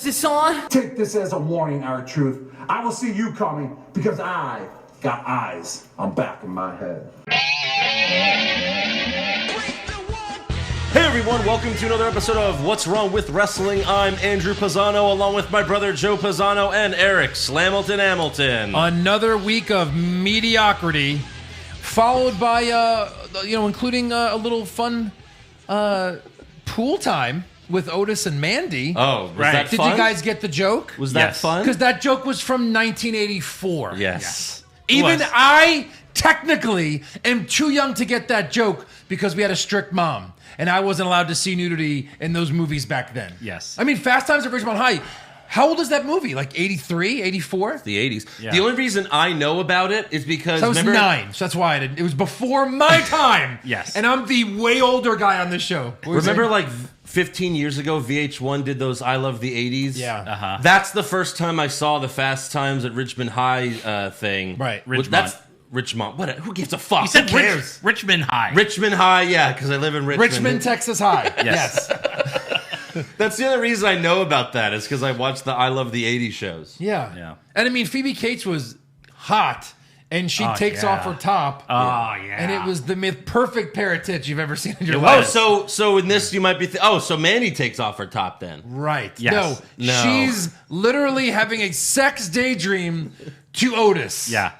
this on? Take this as a warning, R-Truth. I will see you coming because I got eyes on back of my head. Hey everyone, welcome to another episode of What's Wrong with Wrestling. I'm Andrew Pisano, along with my brother Joe Pisano and Eric Slamilton. Another week of mediocrity, followed by, including a little fun pool time with Otis and Mandy. Oh, was that Did fun? you guys get the joke? Was that fun? Because that joke was from 1984. Yes. Even I, technically, am too young to get that joke because we had a strict mom. And I wasn't allowed to see nudity in those movies back then. Yes. I mean, Fast Times at Ridgemont High. How old is that movie? Like 83, 84? The 80s. Yeah. The only reason I know about it is because... I was 9, so that's why I didn't. It was before my time. Yes. And I'm the way older guy on this show. Remember like 15 years ago, VH1 did those I Love the 80s? Yeah. Uh-huh. That's the first time I saw the Fast Times at Richmond High thing. Right. Richmond. That's Richmond. What? Who gives a fuck? You said Who cares? Richmond High. Richmond High, yeah, because I live in Richmond. Richmond, Texas High. Yes. That's the only reason I know about that is because I watched the I Love the 80s shows. Yeah. Yeah. And I mean, Phoebe Cates was hot, and she takes yeah. off her top. Oh, yeah. And it was the perfect pair of tits you've ever seen in your It life. Oh, so in this you might be... so Mandy takes off her top then. Right. Yes. No. She's literally having a sex daydream to Otis. Yeah.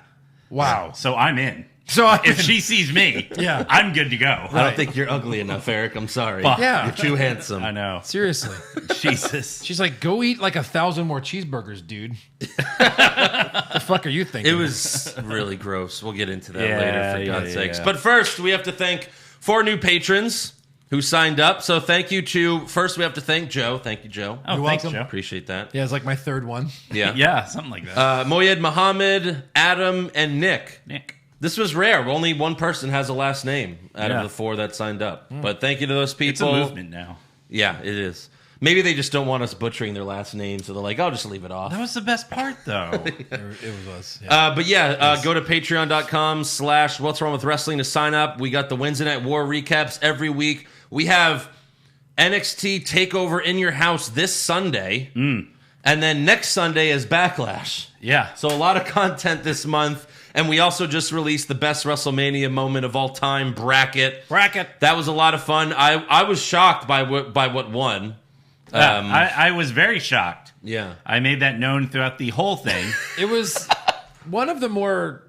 Wow. So I'm in. So If she sees me, Yeah. I'm good to go. I don't think you're ugly enough, Eric. I'm sorry. Fuck. Yeah. You're too handsome. I know. Seriously. Jesus. She's like, go eat like 1,000 more cheeseburgers, dude. The fuck are you thinking? It was really gross. We'll get into that Yeah, later, for yeah, God's sakes. yeah. But first, we have to thank 4 new patrons who signed up. So thank you to... First, we have to thank Joe. Thank you, Joe. Oh, You're thanks, welcome. Joe. Appreciate that. Yeah, it's like my third one. Yeah. Yeah, something like that. Moyed Muhammad, Adam, and Nick. Nick. This was rare. Only one person has a last name out Yeah. of the 4 that signed up. But thank you to those people. It's a movement now. Yeah, it is. Maybe they just don't want us butchering their last name, so they're like, "I'll just leave it off." That was the best part, though. It was us. Yeah. But yeah, go to patreon.com/What's Wrong with Wrestling to sign up. We got the Wednesday Night War recaps every week. We have NXT TakeOver in your house this Sunday. And then next Sunday is Backlash. Yeah. So a lot of content this month. And we also just released the best WrestleMania moment of all time bracket. That was a lot of fun. I was shocked by what won. I was very shocked. Yeah. I made that known throughout the whole thing. It was one of the more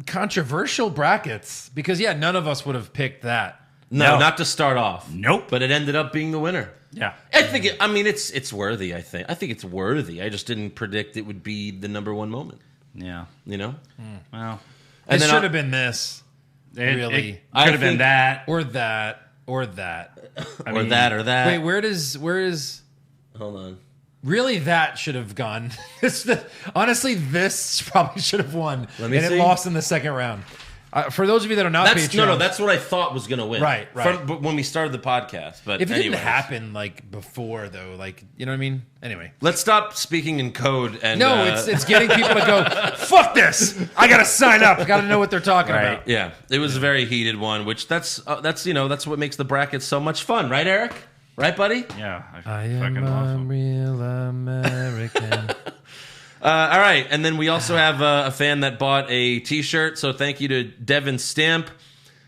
controversial brackets because, yeah, none of us would have picked that. No, not to start off. Nope. But it ended up being the winner. Yeah. I think it's worthy, I think. I think it's worthy. I just didn't predict it would be the number one moment. Yeah. You know? Well, It then should have been this. it Really? could have been think- that. Or that. Or that. Or that. Wait, where is... Hold on. Really, that should have gone. Honestly, this probably should have won. Let me and see. it lost in the second round. For those of you that are not Patreon... That's what I thought was going to win. Right. But when we started the podcast. But If it anyways. didn't happen, like, before, though, like, you know what I mean? Anyway. Let's stop speaking in code and... No, it's getting people to go, fuck this! I gotta sign up. I gotta know what they're talking about. Yeah, it was a very heated one, which that's what makes the bracket so much fun, right, Eric? Right, buddy? Yeah. I fucking am love a him. real American. All right, and then we also have a fan that bought a T-shirt, so thank you to Devin Stamp.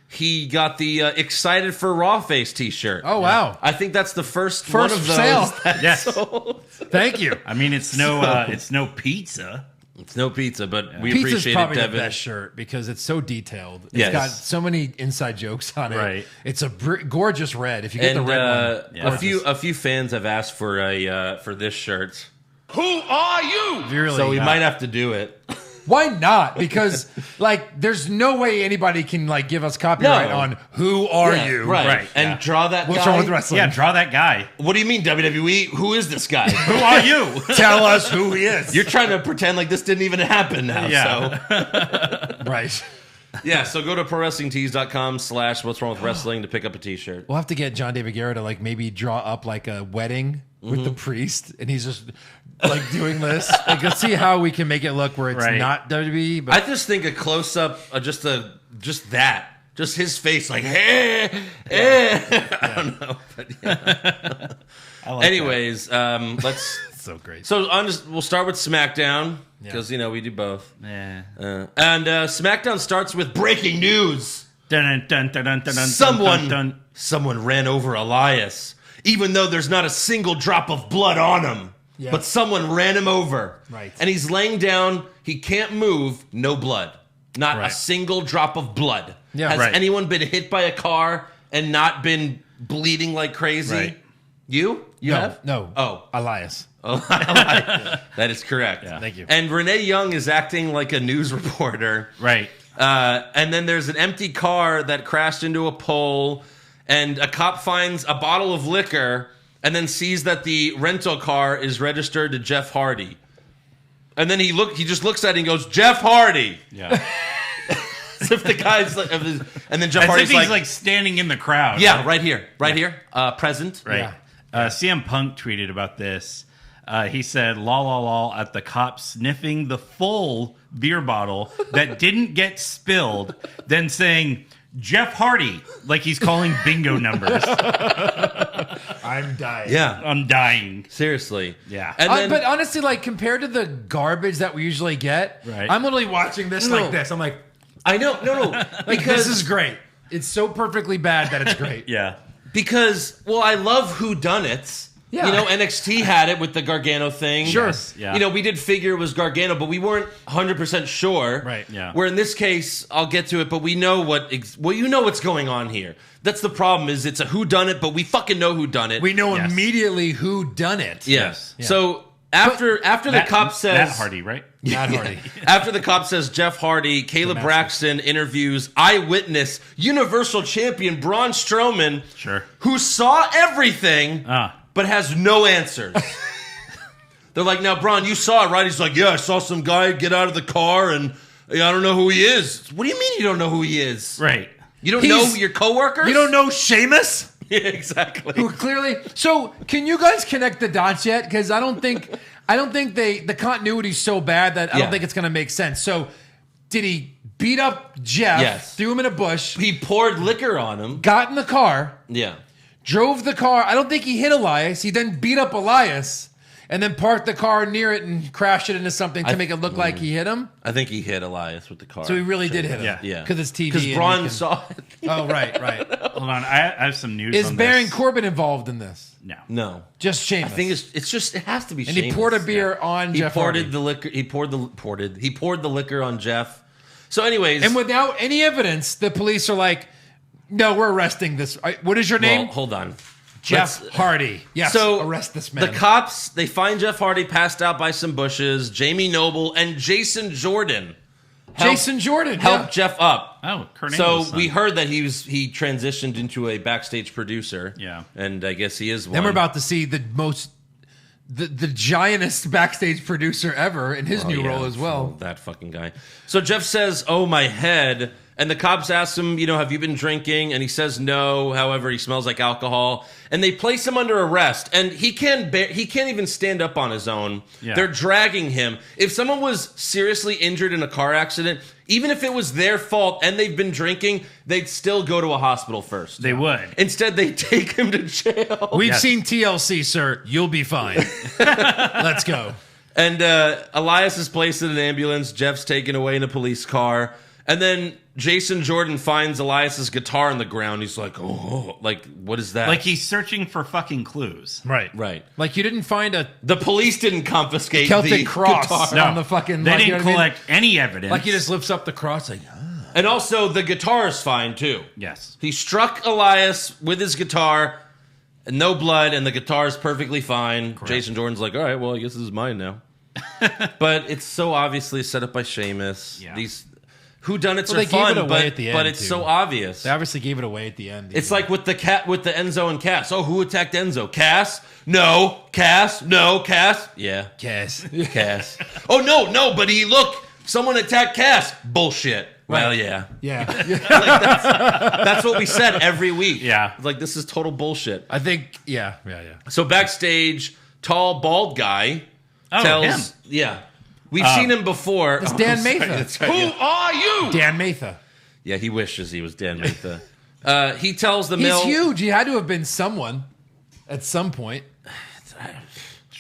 He got the Excited for Raw Face T-shirt. Oh, wow. I think that's the first one of those sale. that Yes. sold. Thank you. I mean, it's no pizza. It's no pizza, but we Pizza's appreciate probably it, the Devin. best shirt because it's so detailed. It's Yes. got so many inside jokes on it. Right. It's a gorgeous red. If you get And the red one, a few fans have asked for this shirt, Who are you? really, so we might have to do it. Why not? Because like, there's no way anybody can like give us copyright No. on who are Yeah, you? right? And yeah. draw that What's guy. wrong with wrestling? Yeah, draw that guy. What do you mean WWE? Who is this guy? Who are you? Tell us who he is. You're trying to pretend like this didn't even happen now. Yeah. So right. yeah, so go to prowrestlingtees.com/what's wrong with wrestling to pick up a T-shirt. We'll have to get John David Guerra to like maybe draw up like a wedding with the priest, and he's just like doing this. Like, let's see how we can make it look where it's Right. not WWE. But I just think a close up, just his face, like hey. I don't know, but yeah. like Anyways, let's. So great. So we'll start with SmackDown because we do both. Yeah. And SmackDown starts with breaking news. Dun, dun, dun, dun, dun, dun, Someone dun, dun. Someone ran over Elias, even though there's not a single drop of blood on him. Yeah. But someone ran him over. Right. And he's laying down. He can't move. No blood. Not a Right. single drop of blood. Yeah. Has Right. anyone been hit by a car and not been bleeding like crazy? Right. You have? No. Oh. Elias. That is correct. Yeah. Thank you. And Renee Young is acting like a news reporter. Right. And then there's an empty car that crashed into a pole, and a cop finds a bottle of liquor and then sees that the rental car is registered to Jeff Hardy. And then he just looks at it and goes, Jeff Hardy. Yeah. As if the guy's like, and then Jeff As Hardy's if he's like, standing in the crowd. yeah, right here, present. Right. CM Punk tweeted about this. He said, lol, lol, lol, at the cop sniffing the full beer bottle that didn't get spilled, then saying, Jeff Hardy, like he's calling bingo numbers. I'm dying. Yeah, I'm dying. seriously. Yeah. And then, But honestly, like compared to the garbage that we usually get, Right. I'm literally watching this like this. I'm like, I know, no, like because this is great. It's so perfectly bad that it's great. Yeah. Because, well, I love whodunits. Yeah. You know, NXT had it with the Gargano thing. Sure. Yes, yeah. You know, we did figure it was Gargano, but we weren't 100% sure. Right. Yeah. Where in this case, I'll get to it, but we know you know what's going on here. That's the problem, is it's a whodunit, but we fucking know whodunit. We know Yes. immediately who done it. Yes. Yeah. So after the cop says Matt Hardy, right? Matt Hardy. after the cop says Jeff Hardy, Caleb Braxton interviews eyewitness Universal Champion Braun Strowman, Sure. who saw everything but has no answers. They're like, now, Braun, you saw it, right? He's like, yeah, I saw some guy get out of the car, and I don't know who he is. What do you mean you don't know who he is? Right. You don't He's- know your coworkers? You don't know Sheamus? Yeah, exactly. Who clearly. So can you guys connect the dots yet? Because I don't think the continuity's so bad that I Yeah. don't think it's going to make sense. So did he beat up Jeff? Yes. Threw him in a bush. He poured liquor on him. Got in the car. Yeah. Drove the car. I don't think he hit Elias. He then beat up Elias and then parked the car near it and crashed it into something to make it look like he hit him. I think he hit Elias with the car. So he really did hit him. Yeah. Yeah. Because it's TV. Because and Braun you can- saw it. Oh, right. Hold on. I have some news Is on Baron this. Corbin involved in this? No. No. Just Sheamus. I think it's just, it has to be and he Sheamus. poured a beer on He Jeff poured Hardy. the liquor. He poured the liquor on Jeff. So, anyways, And without any evidence, the police are like, no, we're arresting this. What is your well, name? hold on, Jeff Let's- Hardy. Yes, So arrest this man. The cops, they find Jeff Hardy passed out by some bushes. Jamie Noble and Jason Jordan Jason Jordan helped Jeff up. Oh, Kurt So Angle's son. we heard that he transitioned into a backstage producer. Yeah. And I guess he is one. Then we're about to see the giantest backstage producer ever in his new role as well. That fucking guy. So Jeff says, "Oh, my head." And the cops ask him, have you been drinking? And he says no. However, he smells like alcohol. And they place him under arrest. And he can't even stand up on his own. Yeah. They're dragging him. If someone was seriously injured in a car accident, even if it was their fault and they've been drinking, they'd still go to a hospital first. They would. Instead, they take him to jail. We've Yes. seen TLC, sir. You'll be fine. Let's go. And Elias is placed in an ambulance. Jeff's taken away in a police car. And then Jason Jordan finds Elias's guitar on the ground. He's like, oh, like, what is that? Like he's searching for fucking clues. Right. Right. Like you didn't find a The police didn't confiscate the Celtic cross guitar. on the fucking. They like, you didn't know what I mean? collect any evidence. Like he just lifts up the cross. Like, And also, the guitar is fine, too. Yes. He struck Elias with his guitar, and no blood, and the guitar is perfectly fine. Jason Jordan's like, all right, well, I guess this is mine now. But it's so obviously set up by Sheamus. Yeah. These whodunits Well, are they gave fun, it away but, at the but end, it's too. so obvious. they obviously gave it away at the end. It's like with the Enzo and Cass. Oh, who attacked Enzo? Cass? No. Cass? No. Cass? Yeah. Cass. Cass. Oh, no, but someone attacked Cass. Bullshit. Well, yeah. Yeah. That's what we said every week. Yeah. It's like, this is total bullshit. I think. Yeah. So backstage, tall, bald guy tells... him. Yeah. We've seen him before. It's Dan sorry, Matha. that's right, yeah. Are you? Dan Matha. Yeah, he wishes he was Dan Matha. He tells the He's mill... huge. He had to have been someone at some point.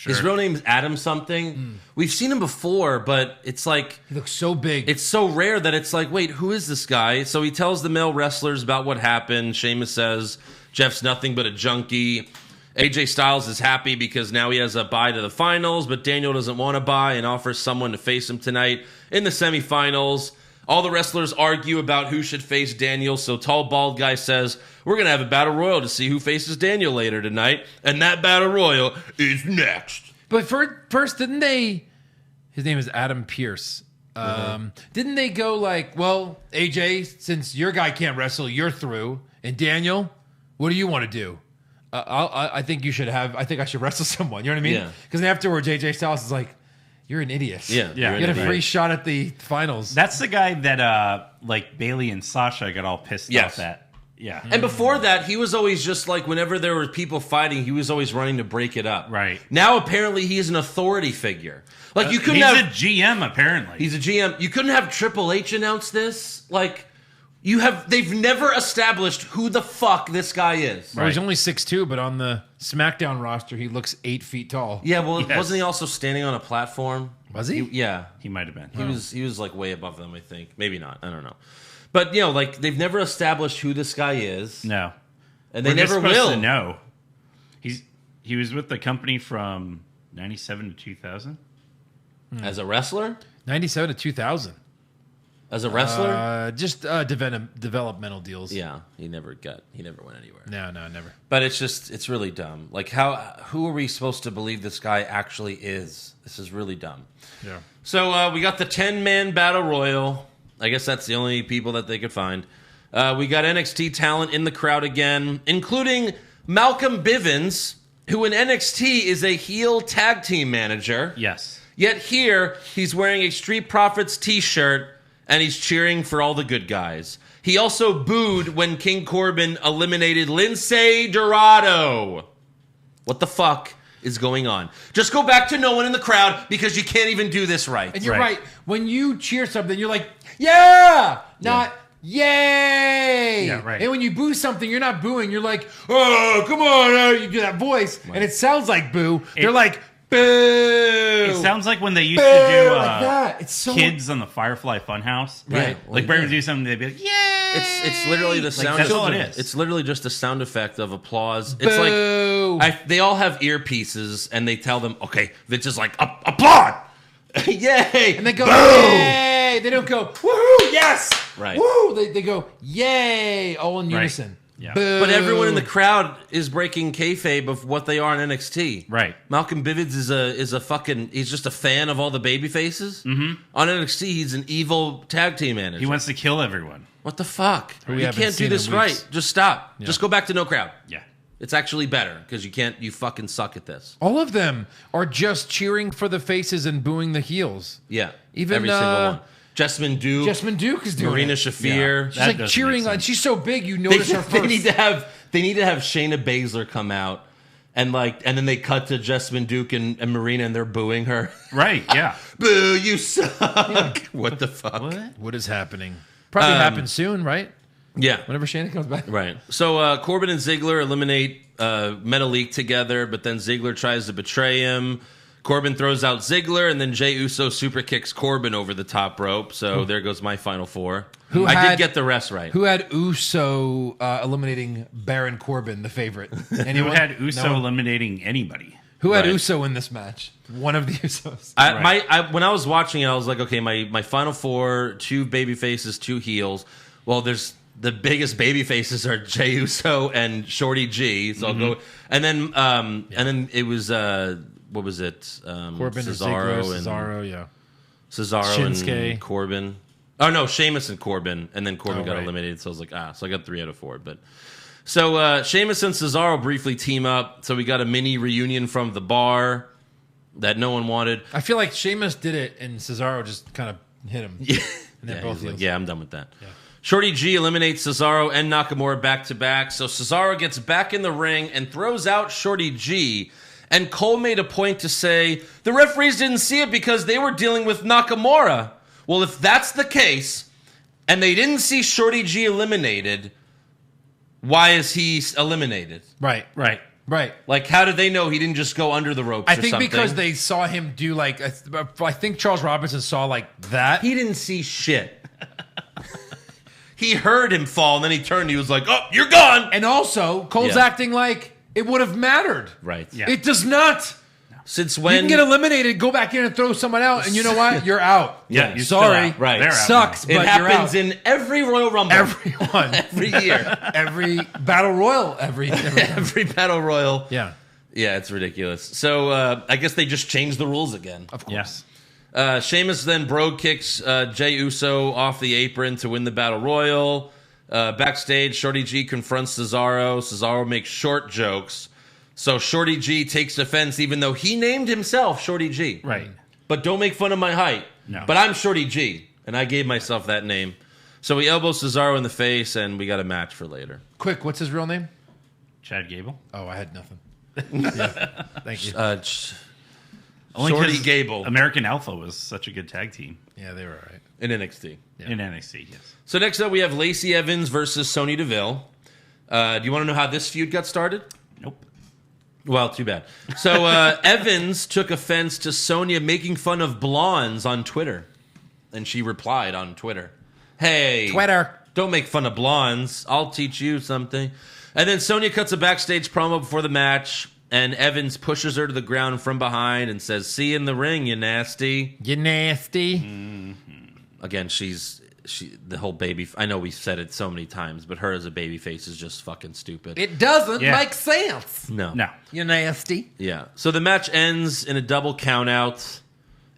His real name's Adam something. We've seen him before, but it's like He looks so big. it's so rare that it's like, wait, who is this guy? So he tells the male wrestlers about what happened. Sheamus says Jeff's nothing but a junkie. AJ Styles is happy because now he has a bye to the finals, but Daniel doesn't want to bye and offers someone to face him tonight in the semifinals. All the wrestlers argue about who should face Daniel, so Tall Bald Guy says, we're going to have a battle royal to see who faces Daniel later tonight, and that battle royal is next. But first, didn't they... His name is Adam Pierce. Didn't they go like, well, AJ, since your guy can't wrestle, you're through. And Daniel, what do you want to do? I think you should have... I think I should wrestle someone. You know what I mean? Yeah. Because afterwards, AJ Styles is like, you're an idiot. Yeah. Yeah. You get a free shot at the finals. That's the guy that like Bailey and Sasha got all pissed off at. Yeah. And before that, he was always just like, whenever there were people fighting, he was always running to break it up. Right. Now, apparently, he's an authority figure. Like, you couldn't He's have... a GM, apparently. He's a GM. You couldn't have Triple H announce this. Like, they've never established who the fuck this guy is. Well, he's only 6'2", but on the SmackDown roster, he looks 8 feet tall. Yeah, well, Yes. wasn't he also standing on a platform? Was he? Yeah. He might have been. He was like way above them, I think. Maybe not. I don't know. But, you know, like, they've never established who this guy is. No. And they We're just never supposed will. to know. He was with the company from 97 to 2000. As a wrestler? 97 to 2000. As a wrestler? Just developmental deals. Yeah, he never went anywhere. No, never. But it's really dumb. Like, who are we supposed to believe this guy actually is? This is really dumb. Yeah. So we got the 10-man battle royal. I guess that's the only people that they could find. We got NXT talent in the crowd again, including Malcolm Bivens, who in NXT is a heel tag team manager. Yes. Yet here, he's wearing a Street Profits t-shirt, and he's cheering for all the good guys. He also booed when King Corbin eliminated Lindsay Dorado. What the fuck is going on? Just go back to no one in the crowd because you can't even do this right. And you're Right. right. When you cheer something, you're like, yeah! Not, yay! Yeah, right. And when you boo something, you're not booing. You're like, oh, come on. You do that voice. And it sounds like boo. They're like, boo! It sounds like when they used boo! to do like that. It's so... kids on the Firefly Funhouse. Right. Like Bryan would do something, they'd be like, "Yay!" It's literally the sound. that's all it is. It's literally just a sound effect of applause. Boo! It's like they all have earpieces, and they tell them, "Okay, Vince is like applaud, yay!" And they go, boo! yay! They don't go, woohoo, yes! Right. Woo! They go, yay! All in unison. Yeah. Boo! But everyone in the crowd is breaking kayfabe of what they are in NXT. Right. Malcolm Bivens is a fucking. He's just a fan of all the baby faces. Mm-hmm. On NXT, he's an evil tag team manager. He wants to kill everyone. What the fuck? We You haven't can't do seen this in right. weeks. Just stop. Just go back to no crowd. Yeah. It's actually better because you fucking suck at this. All of them are just cheering for the faces and booing the heels. Yeah. Even, every single one. Jessamine Duke. Jasmine Duke is doing Marina it. Shafir. Yeah. She's That like doesn't cheering make on. sense. She's so big, you They, notice her they first. need to have Shayna Baszler come out and then they cut to Jessamine Duke and Marina and they're booing her. Right. Yeah. Boo, you suck. What the fuck? What is happening? Probably happen soon, right? Yeah. Whenever Shannon comes back. Right. So Corbin and Ziggler eliminate Metalik together, but then Ziggler tries to betray him. Corbin throws out Ziggler, and then Jey Uso super kicks Corbin over the top rope. So there goes my final four. I did get the rest right. Who had Uso eliminating Baron Corbin, the favorite? Who Anyone? had Uso No one? eliminating anybody? Who had Right. Uso in this match? One of the Usos. When I was watching it, I was like, okay, my final four: 2 baby faces, 2 heels. Well, there's the biggest baby faces are Jey Uso and Shorty G. So I'll go, and then it was what was it? Corbin Cesaro or and Cesaro, yeah. Cesaro Shinsuke. and Corbin. Oh no, Sheamus and Corbin, and then Corbin got right. eliminated. So I was like, so I got 3 out of 4. But so Sheamus and Cesaro briefly team up. So we got a mini reunion from the bar that no one wanted. I feel like Sheamus did it, and Cesaro just kind of hit him. Yeah, And they're yeah, both he's like, heels. yeah, I'm done with that. Yeah. Shorty G eliminates Cesaro and Nakamura back to back. So Cesaro gets back in the ring and throws out Shorty G. And Cole made a point to say the referees didn't see it because they were dealing with Nakamura. Well, if that's the case, and they didn't see Shorty G eliminated, why is he eliminated? Right. Right. Right. Like, how did they know he didn't just go under the ropes? I or think something? because they saw him do like, I think Charles Robinson saw like that. He didn't see shit. He heard him fall, and then he turned. He was like, "Oh, you're gone." And also, Cole's Yeah. acting like it would have mattered. Right. Yeah. It does not. Since You when? can get eliminated, go back in and throw someone out, and you know what? You're out. Yeah, you're still sorry. out. Right. They're out Sucks, it but you're happens out. in every Royal Rumble. Everyone. Every year. Every battle royal. Every Every Battle Royal. yeah. Yeah, it's ridiculous. So I guess they just changed the rules again. Of course. Yes. Sheamus then Brogue kicks Jey Uso off the apron to win the Battle Royal. Backstage, Shorty G confronts Cesaro. Cesaro makes short jokes. So Shorty G takes offense even though he named himself Shorty G. Right. But don't make fun of my height. No. But I'm Shorty G, and I gave myself that name. So we elbow Cesaro in the face, and we got a match for later. Quick, what's his real name? Chad Gable. Oh, I had nothing. Yeah. Thank you. Only Shorty 'cause Gable American Alpha was such a good tag team Yeah, they were all right. in NXT. in NXT. Yes. So next up, we have Lacey Evans versus Sonya Deville. Do you want to know how this feud got started? Nope. Well, too bad. So Evans took offense to Sonya making fun of blondes on Twitter. And she replied on Twitter, "Hey, Twitter. don't make fun of blondes. I'll teach you something." And then Sonya cuts a backstage promo before the match, and Evans pushes her to the ground from behind and says, "See you in the ring, you nasty." You nasty. Again, she the whole baby. I know we've said it so many times, but her as a baby face is just fucking stupid. It doesn't Yeah. make sense. No. You nasty. Yeah. So the match ends in a double countout.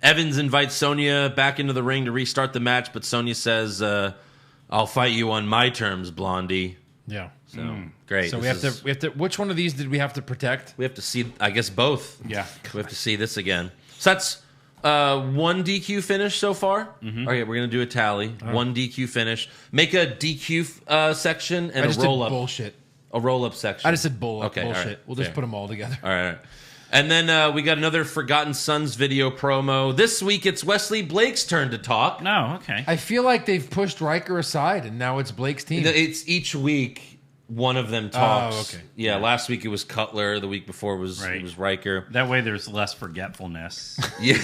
Evans invites Sonya back into the ring to restart the match, but Sonya says, "I'll fight you on my terms, Blondie." Yeah. So great. So we This have to. Which one of these did we have to protect? We have to see. I guess both. Yeah. We have to see this again. So that's one DQ finish so far. Mm-hmm. Okay, we're gonna do a tally. One DQ finish. Make a DQ section and I just a roll did up. bullshit. A roll up section. I just said bullshit. all Bullshit. right, We'll just fair. put them all together. All right. And then we got another Forgotten Sons video promo. This week it's Wesley Blake's turn to talk. No. Okay. I feel like they've pushed Riker aside, and now it's Blake's team. It's each week one of them talks. Oh, okay. Yeah, last week it was Cutler. The week before was Right. it was Riker. That way, there's less forgetfulness. Yeah.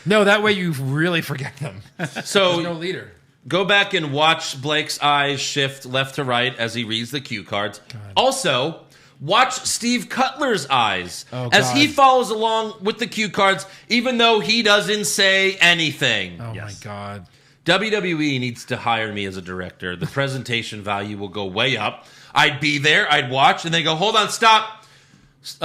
No, that way you really forget them. So There's no leader. go back and watch Blake's eyes shift left to right as he reads the cue cards. Also, watch Steve Cutler's eyes Oh, as he God. follows along with the cue cards, even though he doesn't say anything. Oh Yes. my god. WWE needs to hire me as a director. The presentation value will go way up. I'd be there, I'd watch, and they go, "Hold on, stop.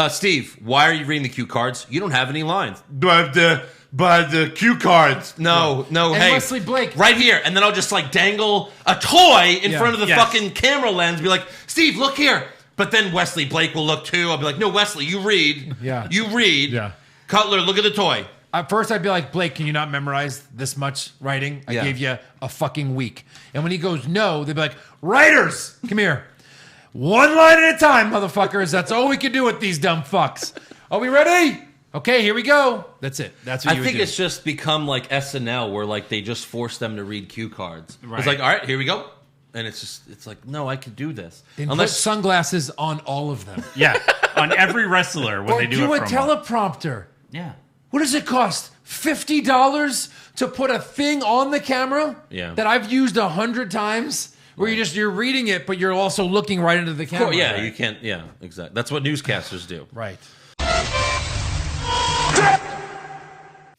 Steve, why are you reading the cue cards? You don't have any lines." But the cue cards. No, And hey. Wesley Blake. Right here. And then I'll just like dangle a toy in Yeah. front of the Yes. fucking camera lens and be like, "Steve, look here." But then Wesley Blake will look too. I'll be like, "No, Wesley, you read. Yeah. You read. Yeah. Cutler, look at the toy." At first, I'd be like, Blake, can you not memorize this much writing? I Yeah. gave you a fucking week. And when he goes, no, they'd be like, writers, come here. One line at a time, motherfuckers. That's all we can do with these dumb fucks. Are we ready? Okay, here we go. That's it. That's what I you would think do. it's just become like SNL where like they just force them to read cue cards. It's Right. like, all right, here we go. And it's like, no, I could do this. And put Unless sunglasses on all of them. Yeah. On every wrestler when Or they do a a promo. teleprompter. Yeah. What does it cost? $50 to put a thing on the camera Yeah. that I've used 100 times, where you're reading it, but you're also looking right into the camera. yeah, you can't. Yeah, exactly. That's what newscasters do. Right.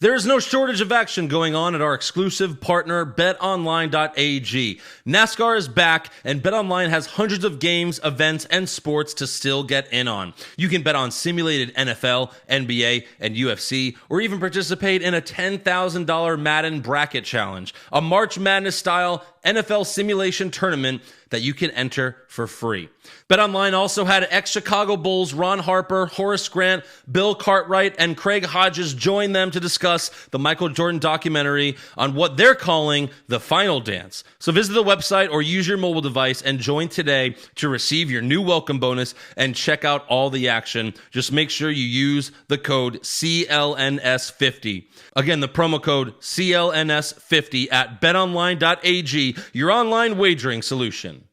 There is no shortage of action going on at our exclusive partner, BetOnline.ag. NASCAR is back, and BetOnline has hundreds of games, events, and sports to still get in on. You can bet on simulated NFL, NBA, and UFC, or even participate in a $10,000 Madden Bracket Challenge, a March Madness-style NFL simulation tournament that you can enter for free. BetOnline also had ex-Chicago Bulls Ron Harper, Horace Grant, Bill Cartwright, and Craig Hodges join them to discuss the Michael Jordan documentary on what they're calling the Final Dance. So visit the website or use your mobile device and join today to receive your new welcome bonus and check out all the action. Just make sure you use the code CLNS50. Again, the promo code CLNS50 at betonline.ag, your online wagering solution.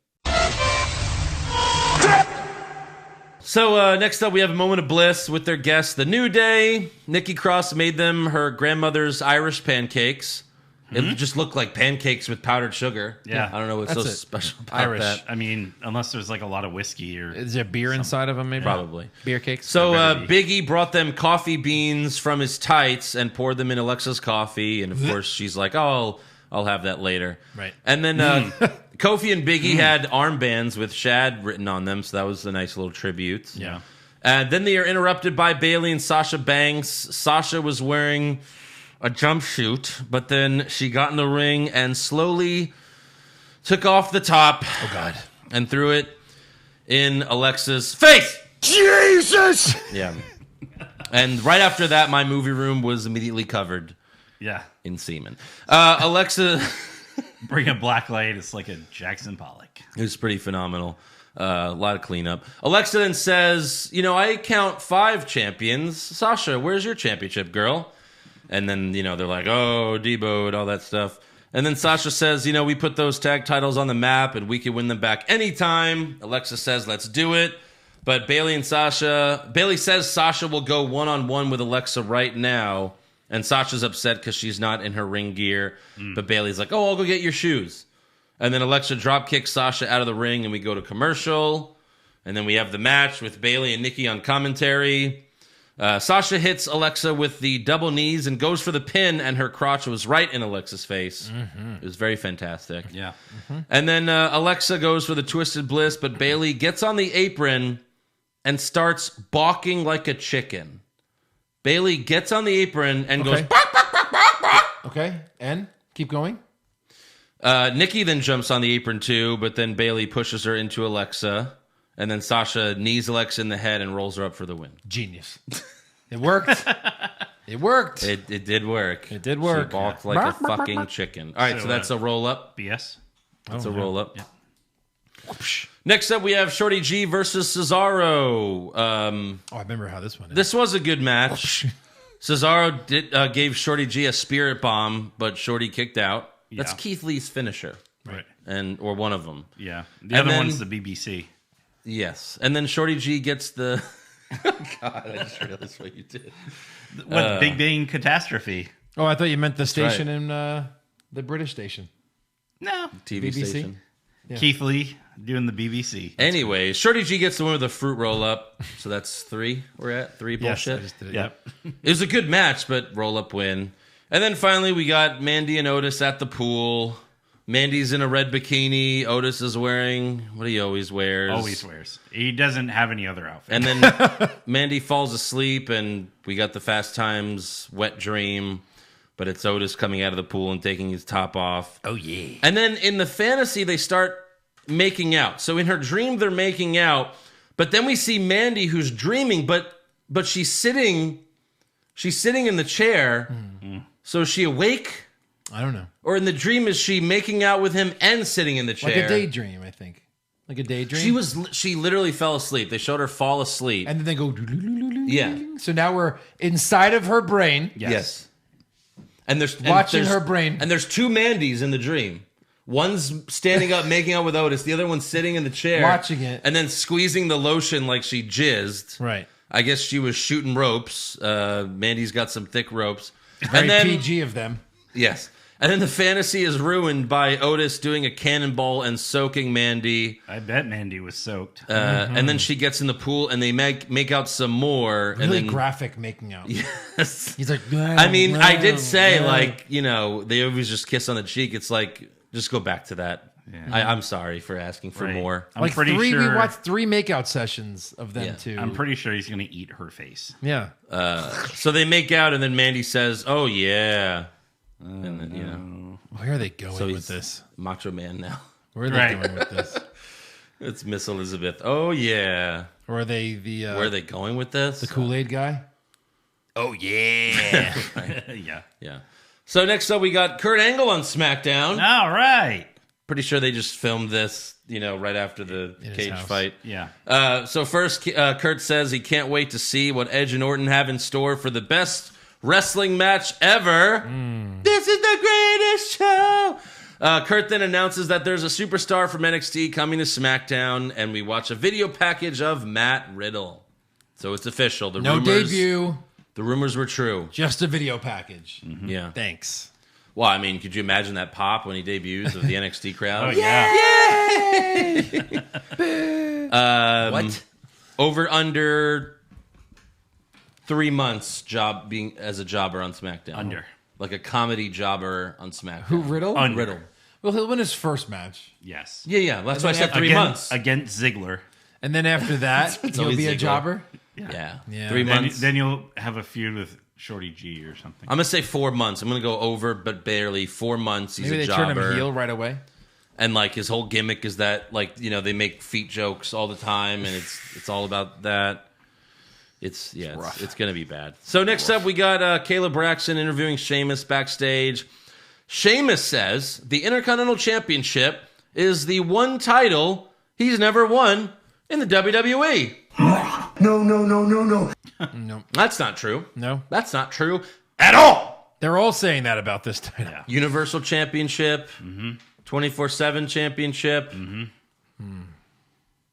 So next up, we have a moment of bliss with their guests, The New Day. Nikki Cross made them her grandmother's Irish pancakes. It just looked like pancakes with powdered sugar. Yeah. I don't know what's That's so it. special about Irish. that. I mean, unless there's like a lot of whiskey or Is there beer inside of them? Maybe Probably. beer cakes. So better Biggie brought them coffee beans from his tights and poured them in Alexa's coffee. And of course, she's like, "Oh, I'll have that later." Right. And then Kofi and Biggie had armbands with Shad written on them, so that was a nice little tribute. yeah. And then they are interrupted by Bayley and Sasha Banks. Sasha was wearing a jumpsuit, but then she got in the ring and slowly took off the top. Oh God. And threw it in Alexa's face. Jesus! Yeah. And right after that, my movie room was immediately covered Yeah. in semen. Alexa, Bring a black light. It's like a Jackson Pollock. it was pretty phenomenal. A lot of cleanup. Alexa then says, I count 5 champions. Sasha, where's your championship, girl? And then, they're like, oh, Debo and all that stuff. And then Sasha says, we put those tag titles on the map and we can win them back anytime. Alexa says, let's do it. But Bayley says Sasha will go one-on-one with Alexa right now. And Sasha's upset because she's not in her ring gear. But Bayley's like, oh, I'll go get your shoes. And then Alexa drop kicks Sasha out of the ring and we go to commercial. And then we have the match with Bayley and Nikki on commentary. Sasha hits Alexa with the double knees and goes for the pin, and her crotch was right in Alexa's face. It was very fantastic. Yeah. And then Alexa goes for the Twisted Bliss, but Bayley gets on the apron and starts balking like a chicken. Bayley gets on the apron and goes, bark, bark, bark, bark, bark. Okay, and keep going. Nikki then jumps on the apron too, but then Bayley pushes her into Alexa. And then Sasha knees Alexa in the head and rolls her up for the win. Genius. It worked. It worked. It did work. It did work. She balked like a fucking chicken. All right, so that's a roll up. BS. That's a roll up. Yeah. Next up, we have Shorty G versus Cesaro. I remember how this one is. This was a good match. Cesaro gave Shorty G a spirit bomb, but Shorty kicked out. That's Yeah. Keith Lee's finisher, Right. or one of them. Yeah. The And other then- one's the BBC. Yes, and then Shorty G gets the. God, I just realized what you did. What Big Bang Catastrophe? Oh, I thought you meant the station right. in the British station. No. TV BBC? station. Yeah. Keith Lee doing the BBC. Anyway, Shorty G gets the win with a fruit roll up. So that's 3. We're at 3 Yes, bullshit. I just did it. Yep. It was a good match, but roll up win. And then finally, we got Mandy and Otis at the pool. Mandy's in a red bikini. Otis is wearing what he always wears. Always wears. He doesn't have any other outfit. And then Mandy falls asleep, and we got the Fast Times wet dream. But it's Otis coming out of the pool and taking his top off. Oh, yeah. And then in the fantasy, they start making out. So in her dream, they're making out. But then we see Mandy who's dreaming, but she's sitting in the chair. So is she awake? I don't know. Or in the dream, is she making out with him and sitting in the chair? Like a daydream, I think. Like a daydream. She literally fell asleep. They showed her fall asleep. And then they go. Yeah. So now we're inside of her brain. Yes. And there's Watching there's- her brain. And there's 2 Mandys in the dream. One's standing up making out with Otis. The other one's sitting in the chair. Watching it. And then squeezing the lotion like she jizzed. Right. I guess she was shooting ropes. Mandy's got some thick ropes. Very and then, PG of them. Yes. And then the fantasy is ruined by Otis doing a cannonball and soaking Mandy. I bet Mandy was soaked. And then she gets in the pool and they make out some more. Really and then, graphic making out. Yes. He's like, I mean, I did say, they always just kiss on the cheek. It's like, just go back to that. Yeah. I'm sorry for asking for Right. more. I'm like pretty 3, sure. we watched 3 makeout sessions of them Yeah. too. I'm pretty sure he's going to eat her face. Yeah. So they make out, and then Mandy says, "Oh yeah," and then Where are they going so with he's this? Macho Man now. Where are they Right. going with this? It's Miss Elizabeth. Oh yeah. Or are they the Where are they going with this? the Kool-Aid guy? Oh yeah. Yeah. Yeah. So next up, we got Kurt Angle on SmackDown. All right. Pretty sure they just filmed this, right after the In his cage house. fight. Yeah. So first, Kurt says he can't wait to see what Edge and Orton have in store for the best wrestling match ever. This is the greatest show Kurt then announces that there's a superstar from NXT coming to SmackDown, and we watch a video package of Matt Riddle. So it's official. The debut. The rumors were true. Just a video package. Mm-hmm. Yeah. Thanks. Well, I mean, could you imagine that pop when he debuts of the NXT crowd? Oh, yeah. What? Over under 3 months being as a jobber on SmackDown. Under. Like a comedy jobber on SmackDown. Who, Riddle? Riddle. Well, he'll win his first match. Yes. Yeah. That's why I said 3 months. Against Ziggler. And then after that, he'll always be a Ziggler. jobber. Yeah. Yeah. 3 months. Then you'll have a feud with Shorty G or something. I'm going to say 4 months. I'm going to go over, but barely. 4 months. He's Maybe a they jobber. turn him heel right away. And like his whole gimmick is that they make feet jokes all the time, and it's all about that. It's going to be bad. So next up, we got Caleb Braxton interviewing Sheamus backstage. Sheamus says the Intercontinental Championship is the one title he's never won in the WWE. No. No. That's not true. No. That's not true at all. They're all saying that about this title. Yeah. Universal Championship, 24/7 Championship.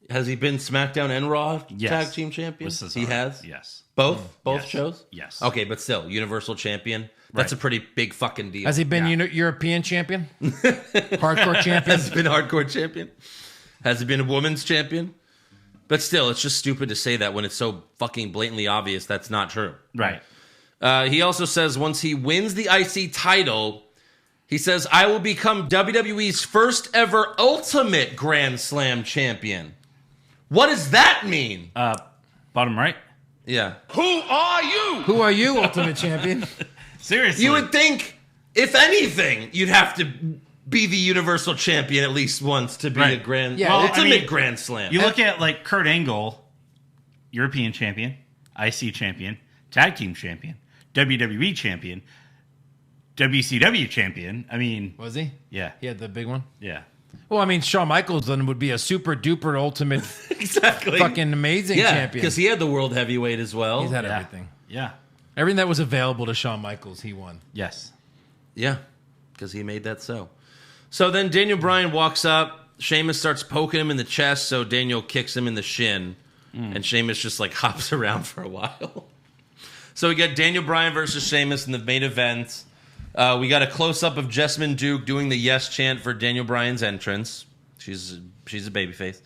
Has he been SmackDown and Raw Yes. Tag Team Champion? With Cesaro. He has? Yes. Both? Both Yes. shows? Yes. Okay, but still, Universal Champion. That's a pretty big fucking deal. Has he been European champion? Hardcore champion? Has he been hardcore champion? Has he been a women's champion? But still, it's just stupid to say that when it's so fucking blatantly obvious that's not true. Right. He also says once he wins the IC title, he says, I will become WWE's first ever Ultimate Grand Slam champion. What does that mean? Bottom right. Yeah. Who are you, Ultimate Champion? Seriously. You would think, if anything, you'd have to be the Universal Champion at least once to be Right. a Grand Yeah, Ultimate Grand Slam. You look at like Kurt Angle, European champion, IC champion, tag team champion, WWE champion, WCW champion. I mean, Was he? yeah, He had the big one? yeah. Well, I mean, Shawn Michaels then would be a super duper ultimate Exactly. fucking amazing Yeah, champion. because he had the World Heavyweight as well. He's had Yeah. everything. Yeah. Everything that was available to Shawn Michaels, he won. Yes. Yeah, because he made that so. So then Daniel Bryan walks up. Sheamus starts poking him in the chest, so Daniel kicks him in the shin. And Sheamus just like hops around for a while. So we got Daniel Bryan versus Sheamus in the main event. We got a close-up of Jessamine Duke doing the yes chant for Daniel Bryan's entrance. She's a babyface.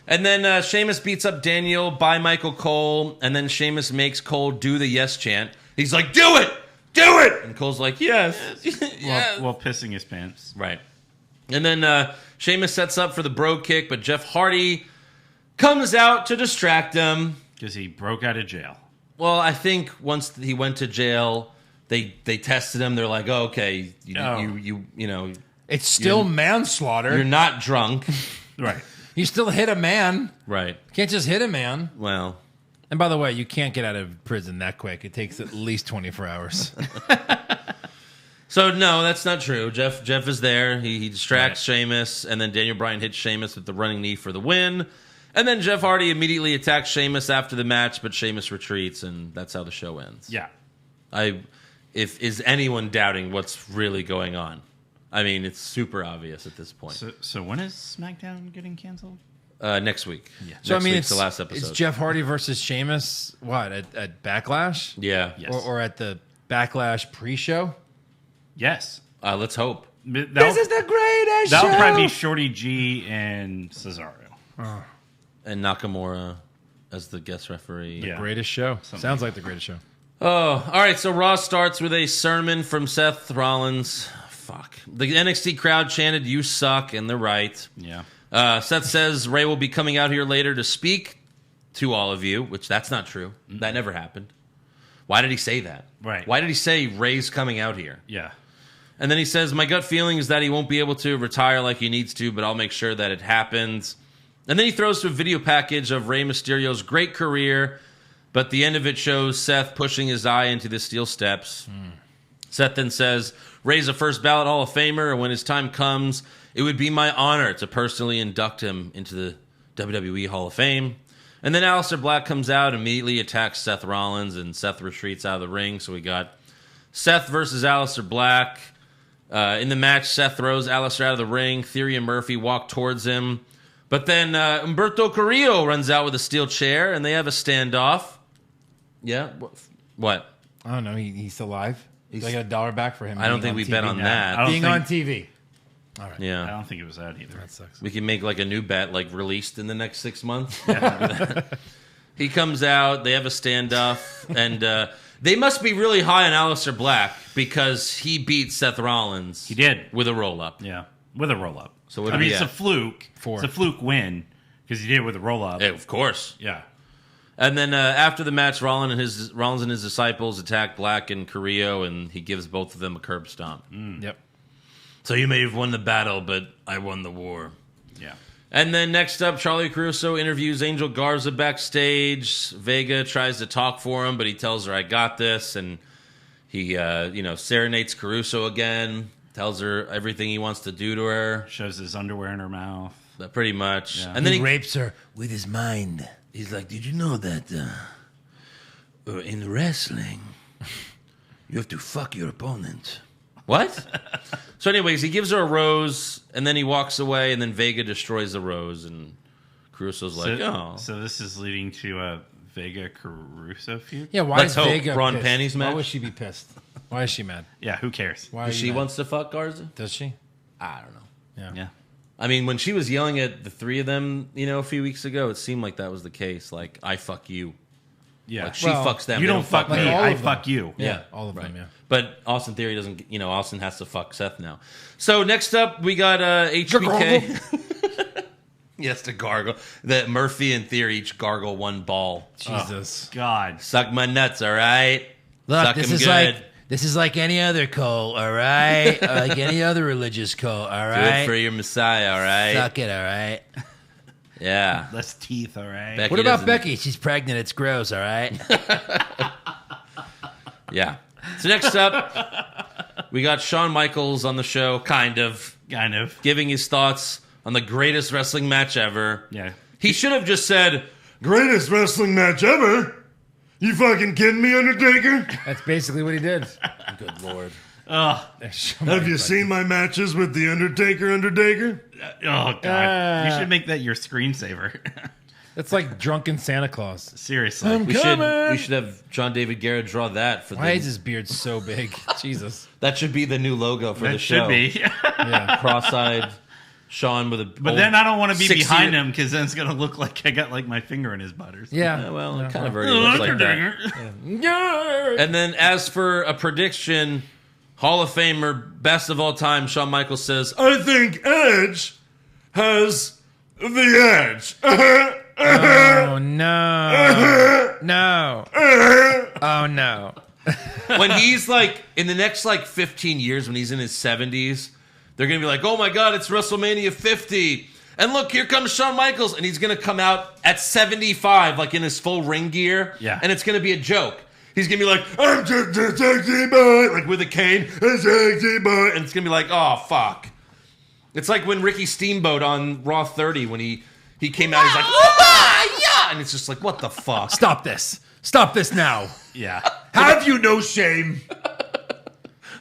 And then Sheamus beats up Daniel by Michael Cole, and then Sheamus makes Cole do the yes chant. He's like, do it! Do it! And Cole's like, yes. Yes. While pissing his pants. Right. And then Sheamus sets up for the bro kick, but Jeff Hardy comes out to distract him. Because he broke out of jail. Well, I think once he went to jail, they tested him. They're like, oh, okay, you know, It's still manslaughter. you're not drunk. Right. You still hit a man. Right. You can't just hit a man. Well, And by the way, you can't get out of prison that quick. It takes at least 24 hours. so no, that's not true. Jeff is there. He distracts Sheamus, and then Daniel Bryan hits Sheamus with the running knee for the win. And then Jeff Hardy immediately attacks Sheamus after the match, but Sheamus retreats, and that's how the show ends. Yeah. If is anyone doubting what's really going on? I mean, it's super obvious at this point. So when is SmackDown getting canceled? Next week. Yeah. So, I Next mean, week's it's the last episode. It's Jeff Hardy versus Sheamus, what, at Backlash? Yeah. Yes. Or at the Backlash pre-show? Yes. Let's hope. This is the greatest That'll show! probably be Shorty G and Cesaro. And Nakamura as the guest referee. Yeah. Greatest show. Sounds like the greatest show. Oh, all right. So Raw starts with a sermon from Seth Rollins. Fuck. The NXT crowd chanted, "You suck," and they're right. Yeah. Seth says Ray will be coming out here later to speak to all of you, which that's not true. That never happened. Why did he say that? Right. Why did he say Ray's coming out here? Yeah. And then he says, my gut feeling is that he won't be able to retire like he needs to, but I'll make sure that it happens. And then he throws to a video package of Rey Mysterio's great career, but the end of it shows Seth pushing his eye into the steel steps. Seth then says, Ray's a first ballot Hall of Famer, and when his time comes, it would be my honor to personally induct him into the WWE Hall of Fame. And then Alistair Black comes out, immediately attacks Seth Rollins, and Seth retreats out of the ring. So we got Seth versus Alistair Black. In the match, Seth throws Alistair out of the ring. Theory and Murphy walk towards him. But then Humberto Carrillo runs out with a steel chair, and they have a standoff. Yeah? What? I don't know. He's still alive. Do I get $1 back for him? I don't think we bet on that. I don't Being think- on TV. All right. Yeah. I don't think it was that either. That sucks. We can make like a new bet, like released in the next 6 months. He comes out. They have a standoff, and they must be really high on Alistair Black because he beat Seth Rollins. He did. With a roll up. Yeah, with a roll up. So what I do mean, we it's a at? fluke. 4. It's a fluke win because he did it with a roll up. Hey, of course. Yeah. And then after the match, Rollins and his disciples attack Black and Carrillo, and he gives both of them a curb stomp. Yep. So you may have won the battle, but I won the war. Yeah. And then next up, Charlie Caruso interviews Angel Garza backstage. Vega tries to talk for him, but he tells her, I got this. And he, serenades Caruso again, tells her everything he wants to do to her. Shows his underwear in her mouth. Pretty much. Yeah. And then he rapes her with his mind. He's like, did you know that in wrestling, you have to fuck your opponent? What? So anyways, he gives her a rose, and then he walks away, and then Vega destroys the rose, and Caruso's like, oh. So this is leading to a Vega Caruso feud? Yeah, why Let's is hope. Vega Braun pissed? panties match? Why would she be pissed? Why is she mad? Yeah, who cares? Why are She you mad? wants to fuck Garza? Does she? I don't know. Yeah. I mean, when she was yelling at the three of them, a few weeks ago, it seemed like that was the case. Like, I fuck you. Yeah. Like, she Well, fucks them. You they don't fuck me. Like all I of them. fuck you. Yeah, all of them, yeah. But Austin Theory doesn't, Austin has to fuck Seth now. So next up, we got HBK. He has to gargle. That Murphy and Theory each gargle one ball. Jesus. God. Suck my nuts, all right? Look, Suck this 'em is good. like any other cult, all right? Like any other religious cult, all Do it right? for your Messiah, all right? Suck it, all right? Yeah. Less teeth, all right? Becky What about doesn't- Becky? She's pregnant. It's gross, all right? Yeah. So next up, we got Shawn Michaels on the show, kind of, Kind of. giving his thoughts on the greatest wrestling match ever. Yeah. He should have just said, Greatest wrestling match ever? You fucking kidding me, Undertaker? That's basically what he did. good Lord. Oh, Have you seen my matches with the Undertaker? oh God. You should make that your screensaver. It's like drunken Santa Claus. Seriously. We should have John David Garrett draw that for Why is the. his beard so big? Jesus. That should be the new logo for the That show. should be. Yeah. Cross-eyed Sean with a. But then I don't want to be 60 behind him because then it's going to look like I got like my finger in his butter. Yeah. Well, it kind of already looks like that. And then as for a prediction, Hall of Famer, best of all time, Shawn Michaels says, I think Edge has the edge. Oh, no. No. Oh, no. when he's like, in the next like 15 years, when he's in his 70s, they're going to be like, oh my God, it's WrestleMania 50. And look, here comes Shawn Michaels. And he's going to come out at 75, like in his full ring gear. Yeah. And it's going to be a joke. He's going to be like, I'm just a sexy boy. Like with a cane, a sexy boy. And it's going to be like, oh, fuck. It's like when Ricky Steamboat on Raw 30, when he came out, he's like, yeah. And it's just like, what the fuck? Stop this. Stop this now. Yeah. Have you no shame?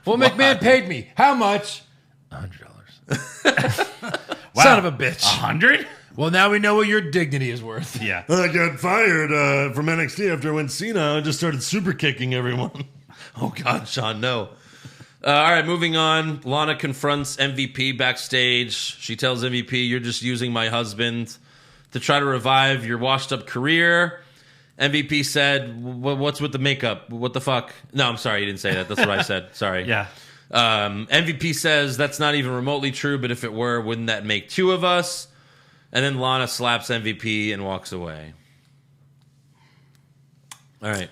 Well, McMahon paid me. How much? $100. Wow. Son of a bitch. 100? Well, now we know what your dignity is worth. Yeah. I got fired from NXT after I went Cena. I just started super kicking everyone. Oh, God, Sean, no. All right, moving on. Lana confronts MVP backstage. She tells MVP, you're just using my husband to try to revive your washed-up career. MVP said, what's with the makeup? What the fuck? No, I'm sorry, you didn't say that. That's what I said. Sorry. Yeah. MVP says, that's not even remotely true, but if it were, wouldn't that make two of us? And then Lana slaps MVP and walks away. All right.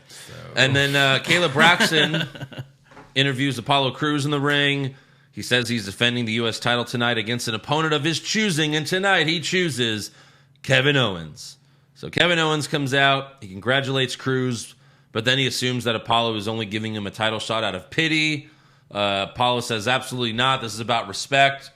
And then Caleb Braxton interviews Apollo Crews in the ring. He says he's defending the U.S. title tonight against an opponent of his choosing, and tonight he chooses Kevin Owens. So Kevin Owens comes out, he congratulates Cruz, but then he assumes that Apollo is only giving him a title shot out of pity. Apollo says, absolutely not, this is about respect.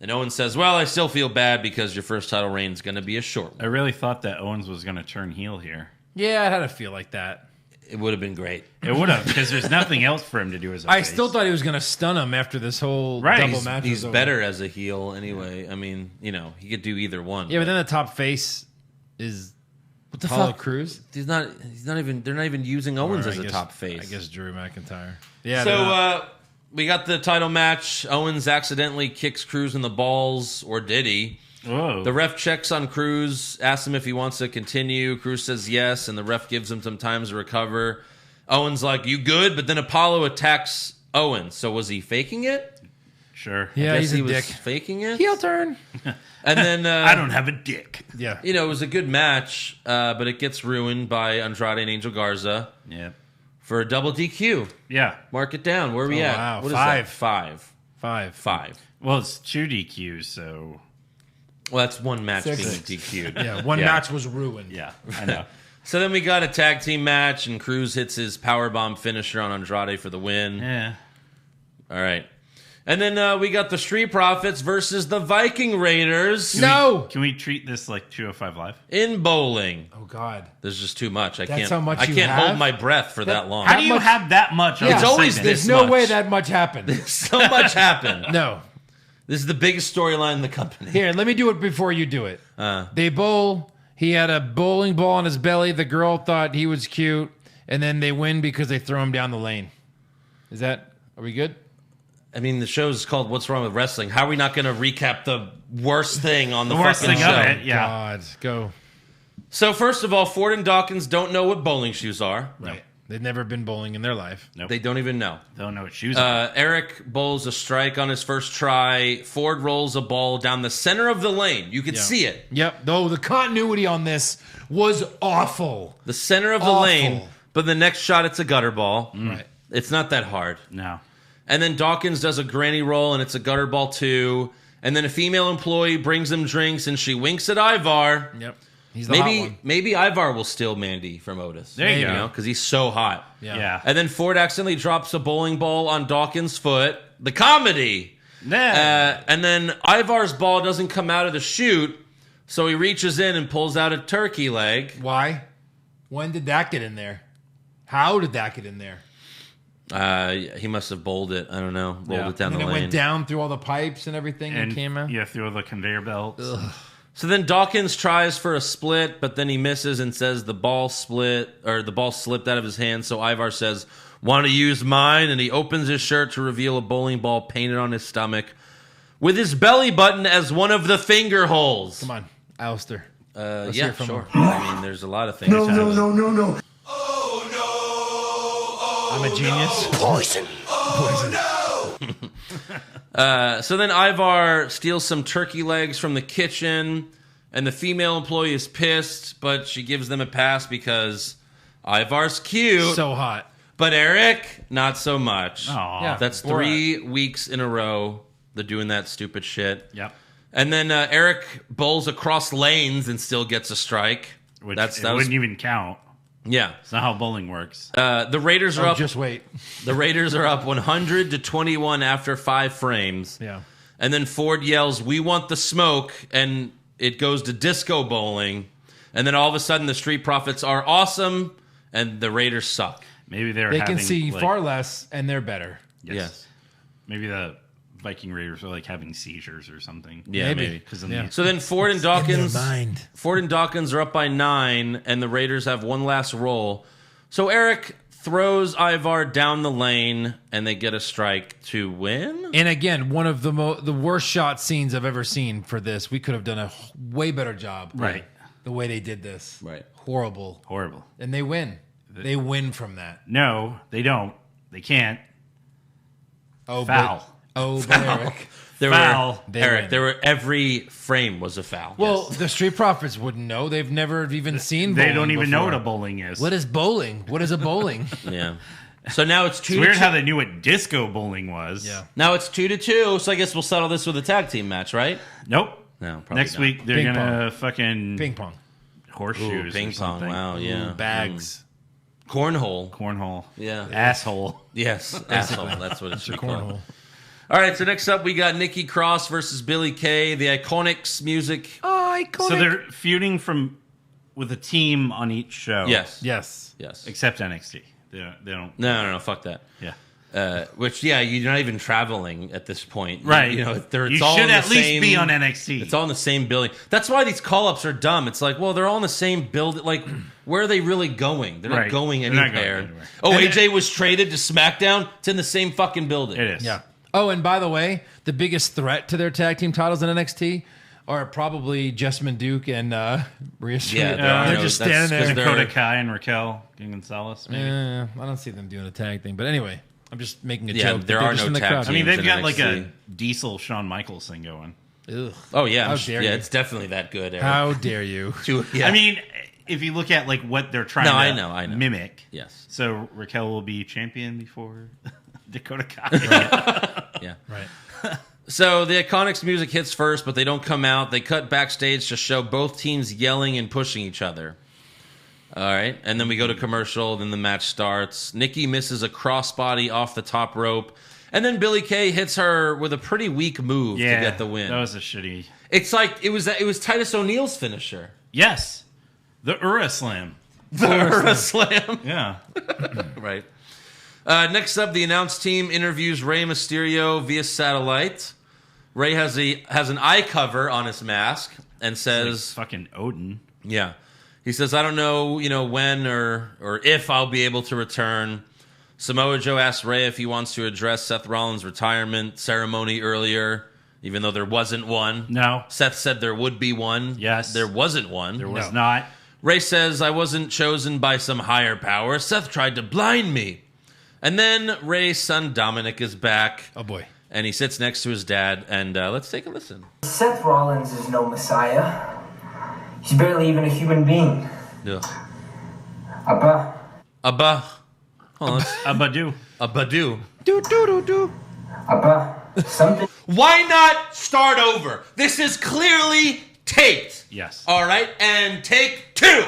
And Owens says, well, I still feel bad because your first title reign is going to be a short one. I really thought that Owens was going to turn heel here. Yeah, I had a feel like that. It would have been great. It would have, because there's nothing else for him to do as a I face. still thought he was going to stun him after this whole Right. double match. He's was over. better as a heel anyway. I mean, he could do either one. Yeah, but then the top face is what the Apollo fuck? Cruz. He's not even. They're not even using Owens Or as I a guess- top face. I guess Drew McIntyre. Yeah. they're So not. we got the title match. Owens accidentally kicks Cruz in the balls, or did he? Whoa. The ref checks on Cruz, asks him if he wants to continue. Cruz says yes, and the ref gives him some time to recover. Owens like, you good? But then Apollo attacks Owens. So was he faking it? Sure. yeah, Guess he's he a was dick. faking it. Heel turn. And then I don't have a dick. Yeah. it was a good match, but it gets ruined by Andrade and Angel Garza Yeah. for a double DQ. Yeah. Mark it down. Where are we Oh, at? wow. What is 5. that? 5. 5. 5. Well, it's 2 DQs, so Well, that's one match 6. being DQ'd. Yeah, one Yeah. match was ruined. yeah, I know. So then we got a tag team match, and Cruz hits his powerbomb finisher on Andrade for the win. Yeah. All right. And then we got the Street Profits versus the Viking Raiders No. Can we treat this like 205 Live? in bowling. Oh God. There's just too much. I That's can't. how much I you can't have? hold my breath for that long. How do you much- have that much? on Yeah. a It's always segment? this There's no much. way that much happened. So much happened. No. This is the biggest storyline in the company. Here, let me do it before you do it. They bowl. He had a bowling ball on his belly. The girl thought he was cute, and then they win because they throw him down the lane. Are we good? I mean, the show's called "What's Wrong with Wrestling." How are we not going to recap the worst thing on the worst fucking thing show? of it. Yeah. God, go. So first of all, Ford and Dawkins don't know what bowling shoes are. Right. They've never been bowling in their life. Nope. They don't even know. Don't know what shoes are. Eric bowls a strike on his first try. Ford rolls a ball down the center of the lane. You could Yeah. see it. Yep. Though the continuity on this was awful. The center of the Awful. lane. But the next shot, it's a gutter ball. Right. It's not that hard. No. And then Dawkins does a granny roll, and it's a gutter ball too. And then a female employee brings him drinks, and she winks at Ivar. Yep. He's the hot one. Maybe Ivar will steal Mandy from Otis. There you go. Because he's so hot. Yeah. And then Ford accidentally drops a bowling ball on Dawkins' foot. The comedy. Yeah. And then Ivar's ball doesn't come out of the chute, so he reaches in and pulls out a turkey leg. Why? When did that get in there? How did that get in there? He must have bowled it. I don't know. Rolled it down And the it lane. went down through all the pipes and everything and came out? Yeah, through the conveyor belts. So then Dawkins tries for a split, but then he misses and says the ball slipped out of his hand. So Ivar says, "Want to use mine?" And he opens his shirt to reveal a bowling ball painted on his stomach with his belly button as one of the finger holes. Come on, Alistair. Yeah, hear from sure. him. I mean, there's a lot of things. No, no, no, no, no. I'm a genius. So then Ivar steals some turkey legs from the kitchen, and the female employee is pissed, but she gives them a pass because Ivar's cute. So hot. But Eric, not so much. Aw. Yeah. That's Borat. 3 weeks in a row they're doing that stupid shit. Yep. And then Eric bowls across lanes and still gets a strike. Which that was, wouldn't even count. yeah. It's not how bowling works. The Raiders are Oh, up. just wait. The Raiders are up 100-21 after 5 frames. Yeah. And then Ford yells, "We want the smoke," and it goes to disco bowling. And then all of a sudden, the Street Profits are awesome, and the Raiders suck. Maybe they're They having, can see like- far less and they're better. Yes. Maybe the Viking Raiders are like having seizures or something. Yeah, maybe. Yeah. So then Ford and Dawkins, mind. Ford and Dawkins are up by 9, and the Raiders have one last roll. So Eric throws Ivar down the lane, and they get a strike to win. And again, one of the worst shot scenes I've ever seen for this. We could have done a way better job. Right. The way they did this. Right. Horrible. Horrible. And they win. They win from that. No, they don't. They can't. Oh, Foul. But Eric. There Foul. were They Eric. win. Every frame was a foul. Well, the Street Profits wouldn't know. They've never even seen They bowling don't even know before. what a bowling is. What is bowling? What is a bowling? Yeah. So now it's 2 It's to weird 2. how they knew what disco bowling was. Yeah. Now it's 2-2. So I guess we'll settle this with a tag team match, right? Nope. No, probably Next not. week they're Ping gonna fucking Ping pong. horseshoes Ooh, ping or pong. something. Wow. Yeah. Bags. Cornhole. Cornhole. Yeah. Asshole. Yes. Asshole. That's what it should be called. Cornhole. All right. So next up, we got Nikki Cross versus Billie Kay. The Iconics music. Oh, iconic. So they're feuding from with a team on each show. Yes. Yes. Yes. Except NXT. They don't. No. Fuck that. Yeah. Which, you're not even traveling at this point. Right. You know, You all should in the at least same, be on NXT. It's all in the same building. That's why these call-ups are dumb. It's like, well, they're all in the same building. Like, where are they really going? They're not Right. going They're not anywhere. going anywhere. Oh, AJ was traded to SmackDown? It's in the same fucking building. It is. Yeah. Oh, and by the way, the biggest threat to their tag team titles in NXT are probably Jessamine Duke and Rhea Ripley. Yeah, They're just standing there. Dakota Kai and Raquel Gonzalez. Maybe. I don't see them doing a tag thing. But anyway, I'm just making a Yeah, joke. there They're are just no in the tag crowd. teams. I mean, they've in got like NXT. a Diesel Shawn Michaels thing going. Ugh. Oh, yeah. How dare you. It's definitely that good, Eric. How dare you? Yeah. I mean, if you look at like what they're trying No, to I know. mimic. Yes. So Raquel will be champion before Dakota Kai. Yeah. Right. So the Iconics music hits first, but they don't come out. They cut backstage to show both teams yelling and pushing each other. All right. And then we go to commercial. Then the match starts. Nikki misses a crossbody off the top rope. And then Billie Kay hits her with a pretty weak move to get the win. That was a shitty. It's like it was Titus O'Neil's finisher. Yes. The Ura Slam. The Ura Slam. Yeah. Right. Next up, the announced team interviews Rey Mysterio via satellite. Rey has an eye cover on his mask and says, Like fucking Odin. "Yeah." He says, "I don't know, when or if I'll be able to return." Samoa Joe asked Rey if he wants to address Seth Rollins' retirement ceremony earlier, even though there wasn't one. No. Seth said there would be one. Yes. There wasn't one. There was not. Rey says, "I wasn't chosen by some higher power. Seth tried to blind me." And then Rey's son Dominic is back. Oh, boy. And he sits next to his dad. And let's take a listen. Seth Rollins is no messiah. He's barely even a human being. Ugh. Abba, Hold on. Abadu. Abadu. Abba, something. Why not start over? This is clearly taped. Yes. All right. And take 2.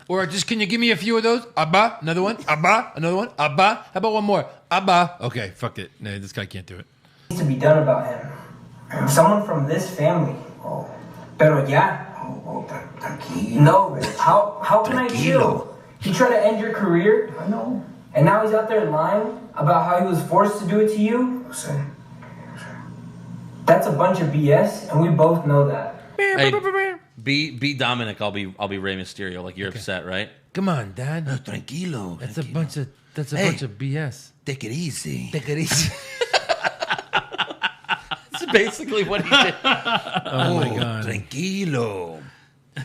Or just, can you give me a few of those? Abba, another one. Abba, another one. Abba. How about one more? Abba. Okay, fuck it. No, this guy can't do it. Needs to be done about him. Someone from this family. Oh, pero ya. Tranquilo. No, Rick. How can I chill? He tried to end your career. I know. And now he's out there lying about how he was forced to do it to you. That's a bunch of BS, and we both know that. Hey, be Dominic. I'll be Rey Mysterio. Like you're upset, right? Come on, Dad. Tranquilo. That's a bunch of BS. Take it easy. Take it easy. That's basically what he did. Oh my God. Tranquilo.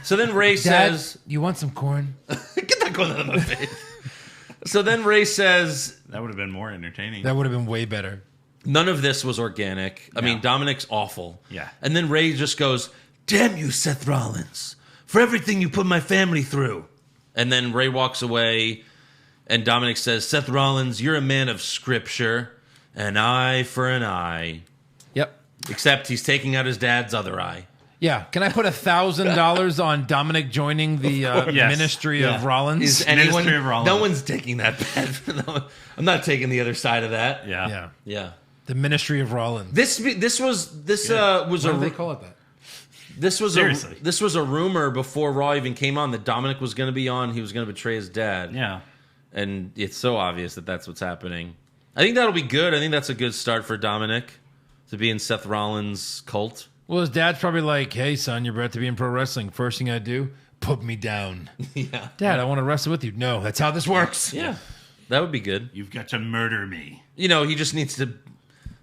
So then Rey Dad, says, you want some corn? "Get that going out of my face." So then Rey says, That would have been more entertaining. That would have been way better. none of this was organic. I mean, Dominic's awful. Yeah. And then Rey just goes, "Damn you, Seth Rollins, for everything you put my family through." And then Rey walks away, and Dominic says, "Seth Rollins, you're a man of scripture, an eye for an eye." Yep. Except he's taking out his dad's other eye. Yeah. Can I put $1,000 on Dominic joining the Yes. Ministry Yeah. of Rollins? Is anyone? Ministry of Rollins. No one's taking that bet. I'm not taking the other side of that. Yeah. Yeah. Yeah. The Ministry of Rollins. This was Why a do they call it that? this was Seriously. this was a rumor before Raw even came on that Dominic was going to be on. He was going to betray his dad. Yeah. And it's so obvious that that's what's happening. I think that'll be good. I think that's a good start for Dominic to be in Seth Rollins' cult. Well, his dad's probably like, "Hey, son, you're about to be in pro wrestling. First thing I do, put me down." Yeah. Dad, I want to wrestle with you. No, that's how this works. Yeah. That would be good. You've got to murder me. He just needs to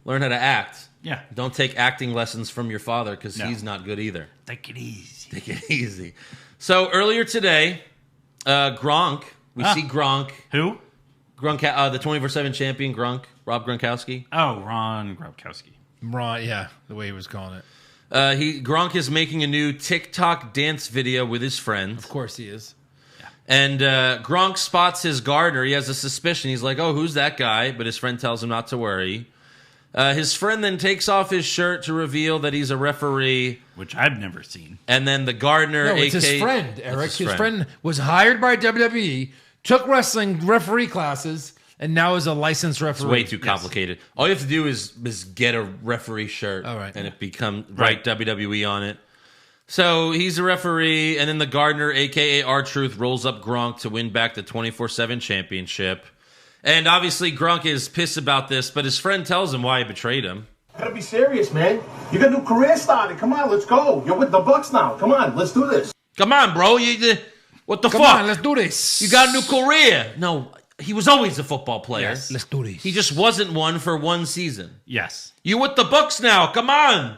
learn how to act. Yeah. Don't take acting lessons from your father because No. he's not good either. Take it easy. Take it easy. So earlier today, Gronk, we see Gronk, Who? the 24/7 champion, Gronk, Rob Gronkowski. Oh, Ron Grabkowski. Right, yeah, the way he was calling it. Gronk is making a new TikTok dance video with his friend. Of course he is. And Gronk spots his gardener. He has a suspicion. He's like, "Oh, who's that guy?" But his friend tells him not to worry. His friend then takes off his shirt to reveal that he's a referee. Which I've never seen. And then the gardener, No, it's AK his friend, Eric. It's His friend was hired by WWE, took wrestling referee classes, and now is a licensed referee. It's way too complicated. All you have to do is get a referee shirt. All right. And it becomes right WWE on it. So he's a referee, and then the Gardner, a.k.a. R-Truth, rolls up Gronk to win back the 24/7 championship. And obviously Gronk is pissed about this, but his friend tells him why he betrayed him. Gotta be serious, man. You got a new career started. Come on, let's go. You're with the Bucks now. Come on, let's do this. Come on, bro. What the Come fuck? on, let's do this. You got a new career. No, he was always a football player. Yes. Let's do this. He just wasn't one for one season. Yes. You with the Bucks now. Come on.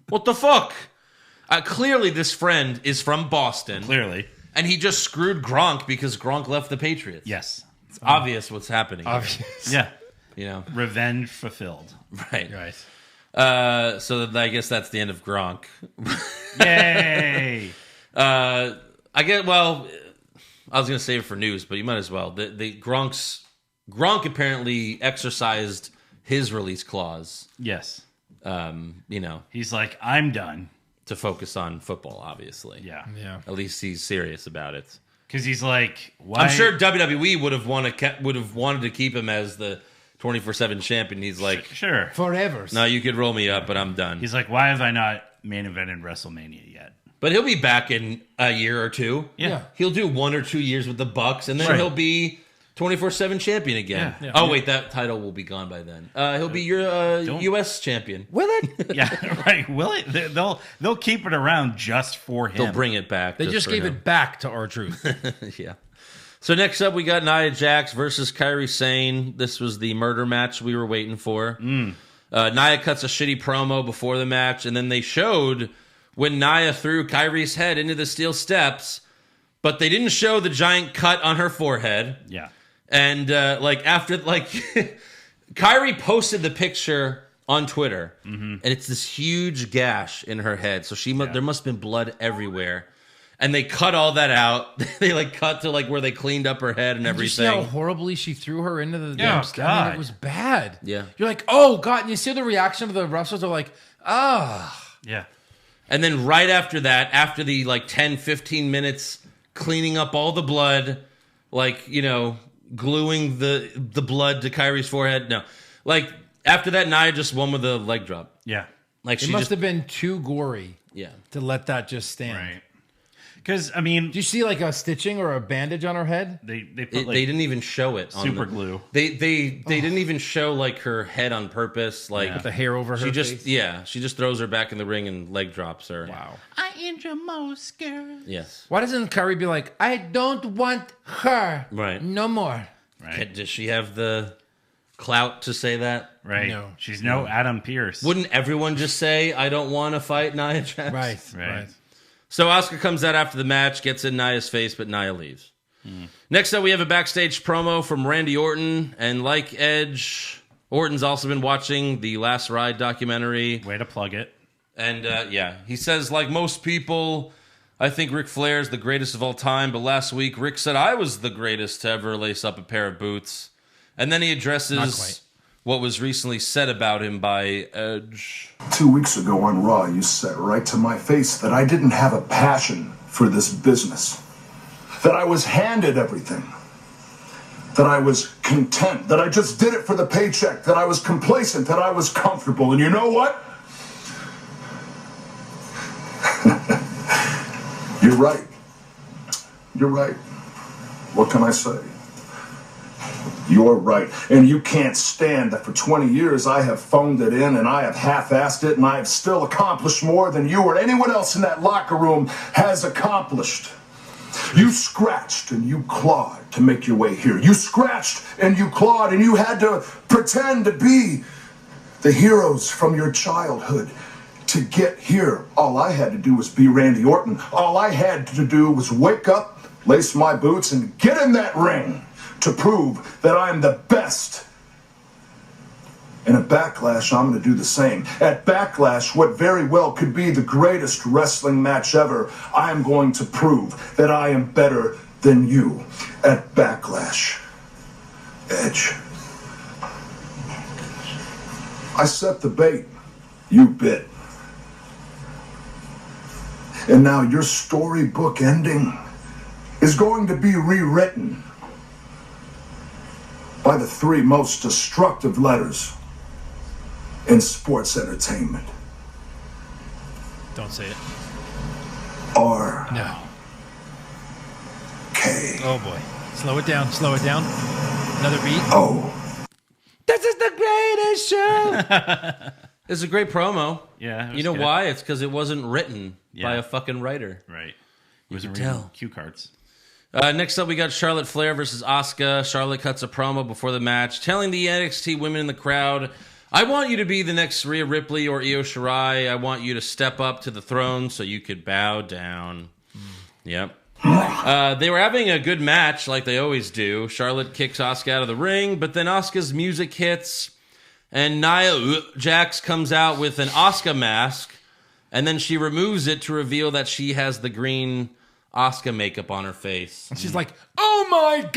What the fuck? Clearly, this friend is from Boston. Clearly. And he just screwed Gronk because Gronk left the Patriots. Yes. It's obvious what's happening. Obvious. Yeah. You know? Revenge fulfilled. Right. Right. So I guess that's the end of Gronk. Yay. I was going to save it for news, but you might as well. Gronk apparently exercised his release clause. Yes. He's like, I'm done. To focus on football, obviously. Yeah. At least he's serious about it. Because he's like, why? I'm sure WWE would have wanted to keep him as the 24/7 champion. He's like, sure. Forever. No, you could roll me up, but I'm done. He's like, why have I not main evented WrestleMania yet? But he'll be back in a year or two. Yeah. He'll do 1 or 2 years with the Bucks, and then Right. he'll be 24/7 champion again. Yeah. Oh, wait, that title will be gone by then. He'll be your U.S. champion. Will it? Yeah, right. Will it? They'll keep it around just for him. They'll bring it back. They just gave him. it back to R-Truth. Yeah. So next up, we got Nia Jax versus Kairi Sane. This was the murder match we were waiting for. Nia cuts a shitty promo before the match, and then they showed when Nia threw Kairi's head into the steel steps, but they didn't show the giant cut on her forehead. Yeah. And Kairi posted the picture on Twitter, and it's this huge gash in her head. So there must have been blood everywhere. And they cut all that out. They cut to where they cleaned up her head and Did everything. you see how horribly she threw her into the Yeah, damn God. I mean, it was bad. Yeah. You're like, oh God, and you see the reaction of the wrestlers. They're like, ah. Yeah. And then right after that, after the 10, 15 minutes cleaning up all the blood, gluing the blood to Kairi's forehead. No. After that, Nia just won with a leg drop. Yeah. It must have been too gory to let that just stand. Right. Because, I mean, Do you see a stitching or a bandage on her head? they put They didn't even show it. super glue. They didn't even show her head on purpose. With the hair over her she just face? she just throws her back in the ring and leg drops her. Wow. I ain't your most girl. Yes. Why doesn't Kairi be like, I don't want her. Right. No more. Right. Does she have the clout to say that? Right. No. She's no Adam Pearce. Wouldn't everyone just say, I don't want to fight Nia Jax? Right. So Oscar comes out after the match, gets in Nia's face, but Nia leaves. Next up, we have a backstage promo from Randy Orton. And like Edge, Orton's also been watching the Last Ride documentary. Way to plug it. And he says, like most people, I think Ric Flair is the greatest of all time. But last week, Rick said I was the greatest to ever lace up a pair of boots. And then he Not addresses quite. what was recently said about him by Edge. 2 weeks ago on Raw, you said right to my face that I didn't have a passion for this business. That I was handed everything. That I was content. That I just did it for the paycheck. That I was complacent. That I was comfortable. And you know what? You're right. You're right. What can I say? You're right. And you can't stand that for 20 years I have phoned it in and I have half-assed it and I have still accomplished more than you or anyone else in that locker room has accomplished. You scratched and you clawed to make your way here. You scratched and you clawed and you had to pretend to be the heroes from your childhood to get here. All I had to do was be Randy Orton. All I had to do was wake up, lace my boots, and get in that ring to prove that I'm the best. And at Backlash, I'm going to do the same. At Backlash, what very well could be the greatest wrestling match ever, I am going to prove that I am better than you. At Backlash, Edge. I set the bait. You bit. And now your storybook ending is going to be rewritten by the 3 most destructive letters in sports entertainment. Don't say it. R. No. K. Oh boy. Slow it down. Slow it down. Another beat. O. This is the greatest show. It's a great promo. Yeah. it was You know good. why? It's because it wasn't written by Yeah. a fucking writer. Right. He wasn't could reading tell. cue cards. Next up, we got Charlotte Flair versus Asuka. Charlotte cuts a promo before the match, telling the NXT women in the crowd, I want you to be the next Rhea Ripley or Io Shirai. I want you to step up to the throne so you could bow down. Yep. They were having a good match like they always do. Charlotte kicks Asuka out of the ring, but then Asuka's music hits, and Nia Jax comes out with an Asuka mask, and then she removes it to reveal that she has the green Asuka makeup on her face. And she's like, oh my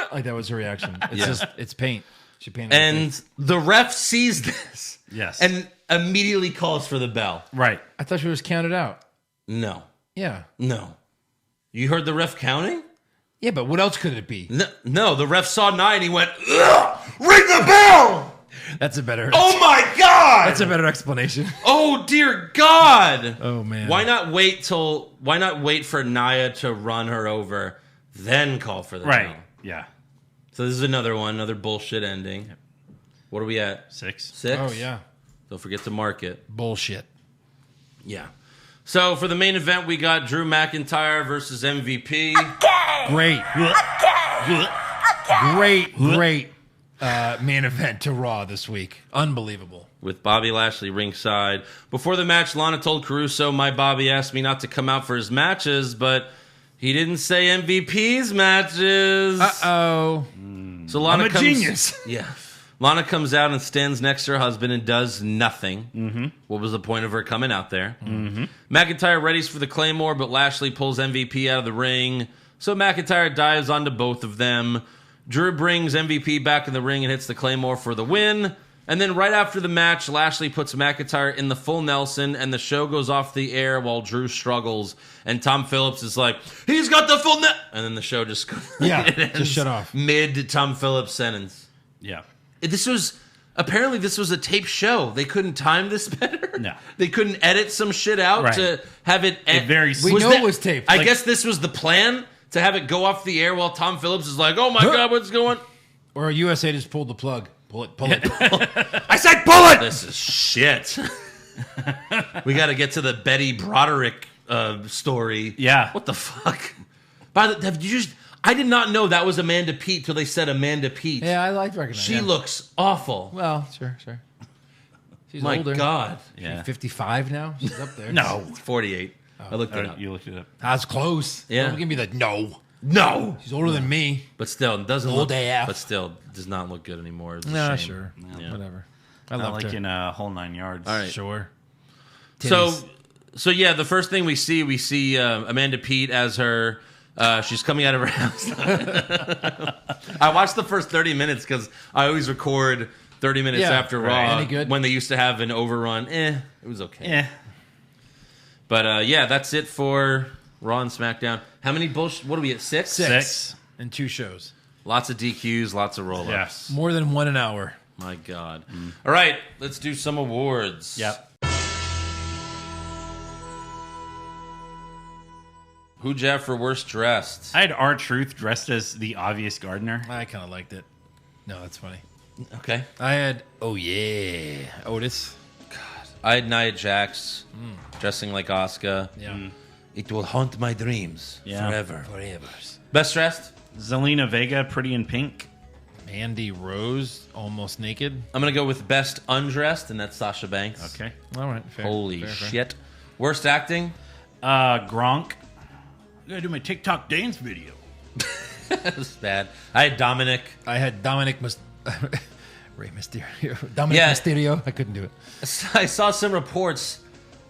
God. Like that was her reaction. It's just, it's paint. She painted her And face. the ref sees this. Yes. And immediately calls for the bell. Right. I thought she was counted out. No. Yeah. No. You heard the ref counting? Yeah, but what else could it be? No, the ref saw Nia and he went, ugh, ring the bell! That's a better. Oh my God! That's a better explanation. Oh dear God! Oh man. Why not wait for Nia to run her over, then call for the Right. bell? Yeah. So this is another one, another bullshit ending. What are we at? 6. 6? Oh yeah. Don't forget to mark it. Bullshit. Yeah. So for the main event, we got Drew McIntyre versus MVP. Great. Great main event to Raw this week. Unbelievable. With Bobby Lashley ringside. Before the match, Lana told Caruso, my Bobby asked me not to come out for his matches, but he didn't say MVP's matches. Uh-oh. So Lana I'm a genius. Yeah. Lana comes out and stands next to her husband and does nothing. Mm-hmm. What was the point of her coming out there? Mm-hmm. McIntyre readies for the Claymore, but Lashley pulls MVP out of the ring. So McIntyre dives onto both of them. Drew brings MVP back in the ring and hits the Claymore for the win. And then right after the match, Lashley puts McIntyre in the full Nelson, and the show goes off the air while Drew struggles. And Tom Phillips is like, he's got the full And then the show just Yeah, it ends just shut off. Mid Tom Phillips sentence. Yeah. This was a taped show. They couldn't time this better. No. They couldn't edit some shit out Right. to have it. We know it was taped. I Like- guess this was the plan to have it go off the air while Tom Phillips is like, "Oh my God, what's going?" Or USA just pulled the plug. Pull it. I said, "Pull it." This is shit. We got to get to the Betty Broderick story. Yeah. What the fuck? I did not know that was Amanda Peet till they said Amanda Peet. Yeah, I like recognizing. She looks awful. Well, sure. She's My older. God. Yeah. 55 now. She's up there. No. 48. I looked it up. You looked it up. That's close. Yeah. Don't give me the no. No. She's older than me. But still, doesn't Old look. AF. But still, does not look good anymore. It's a Nah, shame. sure. Yeah. Whatever. I Not love like her. in a whole 9 yards. All right. Sure. So, Titties. yeah, the first thing we see Amanda Peet as her. She's coming out of her house. I watched the first 30 minutes because I always record 30 minutes Yeah, after right. Raw Any good? when they used to have an overrun. It was okay. Yeah. But yeah, that's it for Raw and SmackDown. How many bullshit? What are we at? 6? 6. And 2 shows. Lots of DQs, lots of roll-ups. Yes. More than one an hour. My God. All right, let's do some awards. Yep. Who'd you have for worst dressed? I had R-Truth dressed as the obvious gardener. I kind of liked it. No, that's funny. Okay. I had, Otis. I had Nia Jax dressing like Asuka. Yeah. It will haunt my dreams Yeah. forever. Best dressed? Zelina Vega, pretty in pink. Andy Rose, almost naked. I'm going to go with best undressed, and that's Sasha Banks. Okay. All right. Fair. Holy Fair. shit. Worst acting? Gronk. I gotta do my TikTok dance video. That was bad. I had Dominic. I had Rey Mysterio. Dominic Mysterio. I couldn't do it. I saw some reports,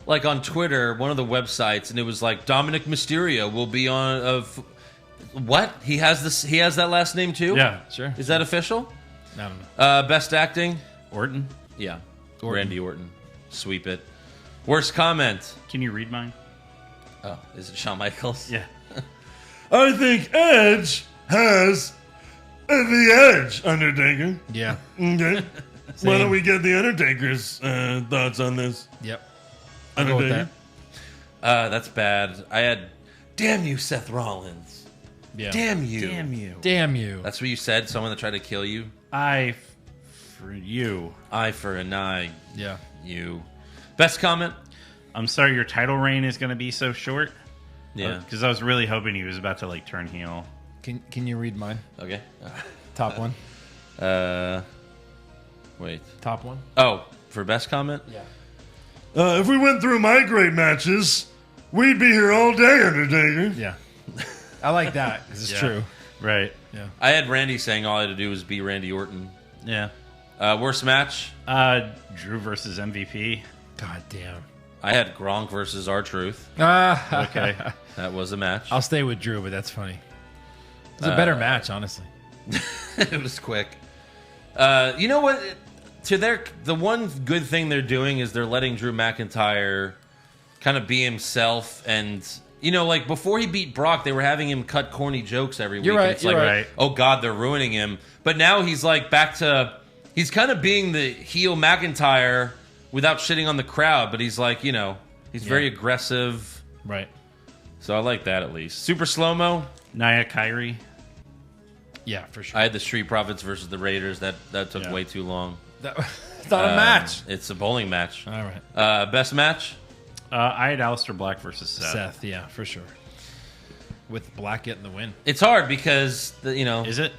like on Twitter, one of the websites, and it was like Dominic Mysterio will be on. What? He has this. He has that last name too. Yeah. Sure. Is that official? I don't know. Best acting? Orton. Yeah. Orton. Randy Orton. Sweep it. Worst comment? Can you read mine? Oh, is it Shawn Michaels? Yeah. I think Edge has the edge, Undertaker. Yeah. Okay. Why don't we get the Undertaker's thoughts on this? Yep. I'll go with Undertaker? That's bad. I had, damn you, Seth Rollins. Yeah. Damn you. Damn you. Damn you. That's what you said? Someone that tried to kill you? I for you. Eye for an eye. Yeah. You. Best comment? I'm sorry your title reign is going to be so short. Yeah. Because I was really hoping he was about to like turn heel. Can you read mine? Okay. Top one. Wait. Top one. Oh, for best comment? Yeah. If we went through my great matches, we'd be here all day, Undertaker. Yeah. I like that. This is true. Right. Yeah. I had Randy saying all I had to do was be Randy Orton. Yeah. Worst match? Drew versus MVP. God damn. I had Gronk versus R-Truth. Okay. That was a match. I'll stay with Drew, but that's funny. It's a better match, honestly. It was quick. You know what? The one good thing they're doing is they're letting Drew McIntyre kind of be himself. And, you know, like before he beat Brock, they were having him cut corny jokes every week. You're right, And it's you're like, right. oh God, they're ruining him. But now he's like back to, he's kind of being the heel McIntyre without shitting on the crowd. But he's like, you know, he's very aggressive. Right. So I like that at least. Super slow-mo. Nia Kyrie. Yeah, for sure. I had the Street Profits versus the Raiders. That took Yeah. way too long. It's not a match. It's a bowling match. All right. Best match? I had Alistair Black versus Seth. Seth, yeah, for sure. With Black getting the win. It's hard because, you know. Is it?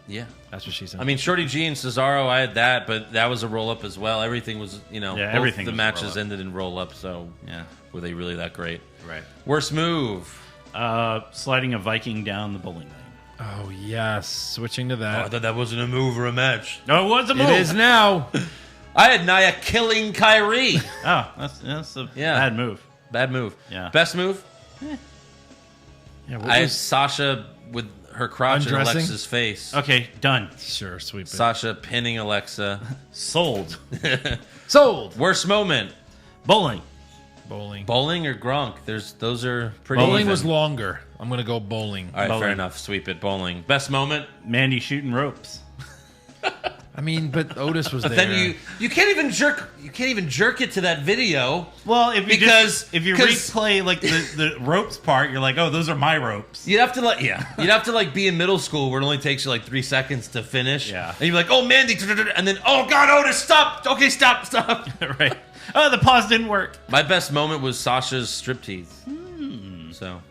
Yeah. That's what she said. I mean, Shorty G and Cesaro, I had that, but that was a roll-up as well. Everything was, you know, Yeah, both everything the was a matches roll-up. ended in roll-up, so Yeah. were they really that great? Right. Worst move? Sliding a Viking down the bowling lane. oh, yes. Switching to Oh, I that. thought that wasn't a move or a match. No, it was a move. It is now. I had Nia killing Kyrie. Oh, that's a Yeah. bad move. Bad move. Yeah. Best move? Yeah, what I had was- Sasha with her crotch in Undressing? Alexa's face. Okay, done. Sure, sweep it. Sasha pinning Alexa. Sold. Sold. Worst moment? Bowling. Bowling. Bowling or Gronk? Those are pretty Bowling even. was longer. I'm going to go bowling. All right, fair Bowling. enough. Sweep it. Bowling. Best moment? Mandy shooting ropes. I mean, but Otis was But there. then you can't even jerk it to that video. Well, if you Because- if you 'cause- replay like the ropes part, you're like, oh, those are my ropes. You'd have to be in middle school where it only takes you like 3 seconds to finish. Yeah. And you're like, oh Mandy, and then oh God, Otis, stop. Okay, stop. Right. Oh, the pause didn't work. My best moment was Sasha's striptease. So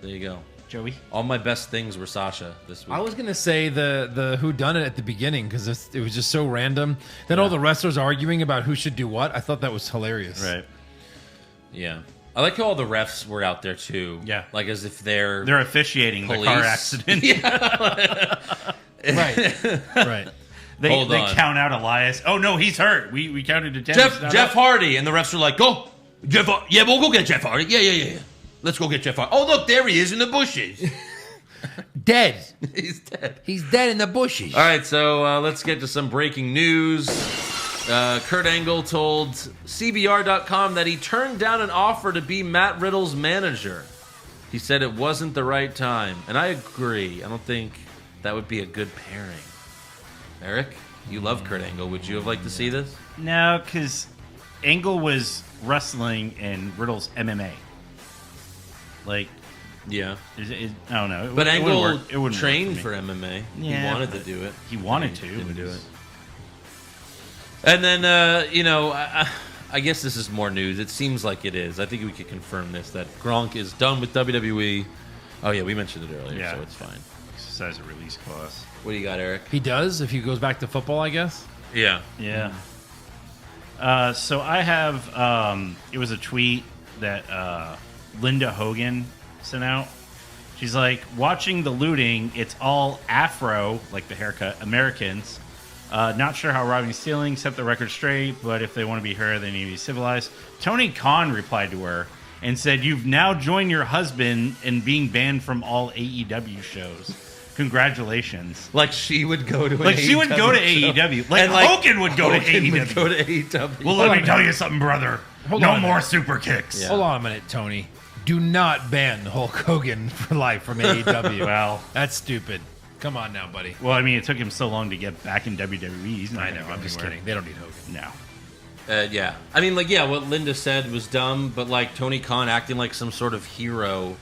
there you go. Joey. All my best things were Sasha this week. I was going to say the who done it at the beginning because it was just so random. Then all the wrestlers arguing about who should do what. I thought that was hilarious. Right. Yeah. I like how all the refs were out there too. Yeah. Like as if they're officiating the police. car accident. Right. Right. They Hold on. count out Elias. Oh no, he's hurt. We counted to 10. He's not Jeff up. Hardy, and the refs are like, go. Jeff, yeah, we'll go get Jeff Hardy. Yeah. Let's go get Jeff Hardy. Oh, look, there he is in the bushes. Dead. He's dead. He's dead in the bushes. All right, so let's get to some breaking news. Kurt Angle told CBR.com that he turned down an offer to be Matt Riddle's manager. He said it wasn't the right time, and I agree. I don't think that would be a good pairing. Eric, you love Kurt Angle. Would you have liked to see this? No, because Angle was wrestling in Riddle's MMA. Like, Yeah. I don't know. But Angle it wouldn't trained work for MMA. He Yeah, wanted to but do it. He wanted to. Didn't do it. And then, I guess this is more news. It seems like it is. I think we could confirm this, that Gronk is done with WWE. Oh, yeah, we mentioned it earlier, Yeah. so it's fine. Exercise a release clause. What do you got, Eric? He does if he goes back to football, I guess. Yeah. Yeah. So I have, it was a tweet that Linda Hogan sent out. She's like, watching the looting, it's all Afro, like the haircut, Americans. Not sure how robbing and stealing set the record straight, but if they want to be heard, they need to be civilized. Tony Khan replied to her and said, you've now joined your husband in being banned from all AEW shows. Congratulations. Like she would go to Like she would go to AEW. Like Hogan would go to AEW. Would go to AEW. Well, let me tell you something, brother. Hold no on a more minute. super kicks. Yeah. Hold on a minute, Tony. Do not ban Hulk Hogan for life from AEW. Well, That's stupid. Come on now, buddy. I mean, it took him so long to get back in WWE. He's not I gonna know. go I'm just anywhere. kidding. They don't need Hogan. No. Yeah. I mean, like, yeah, what Linda said was dumb, but, like, Tony Khan acting like some sort of hero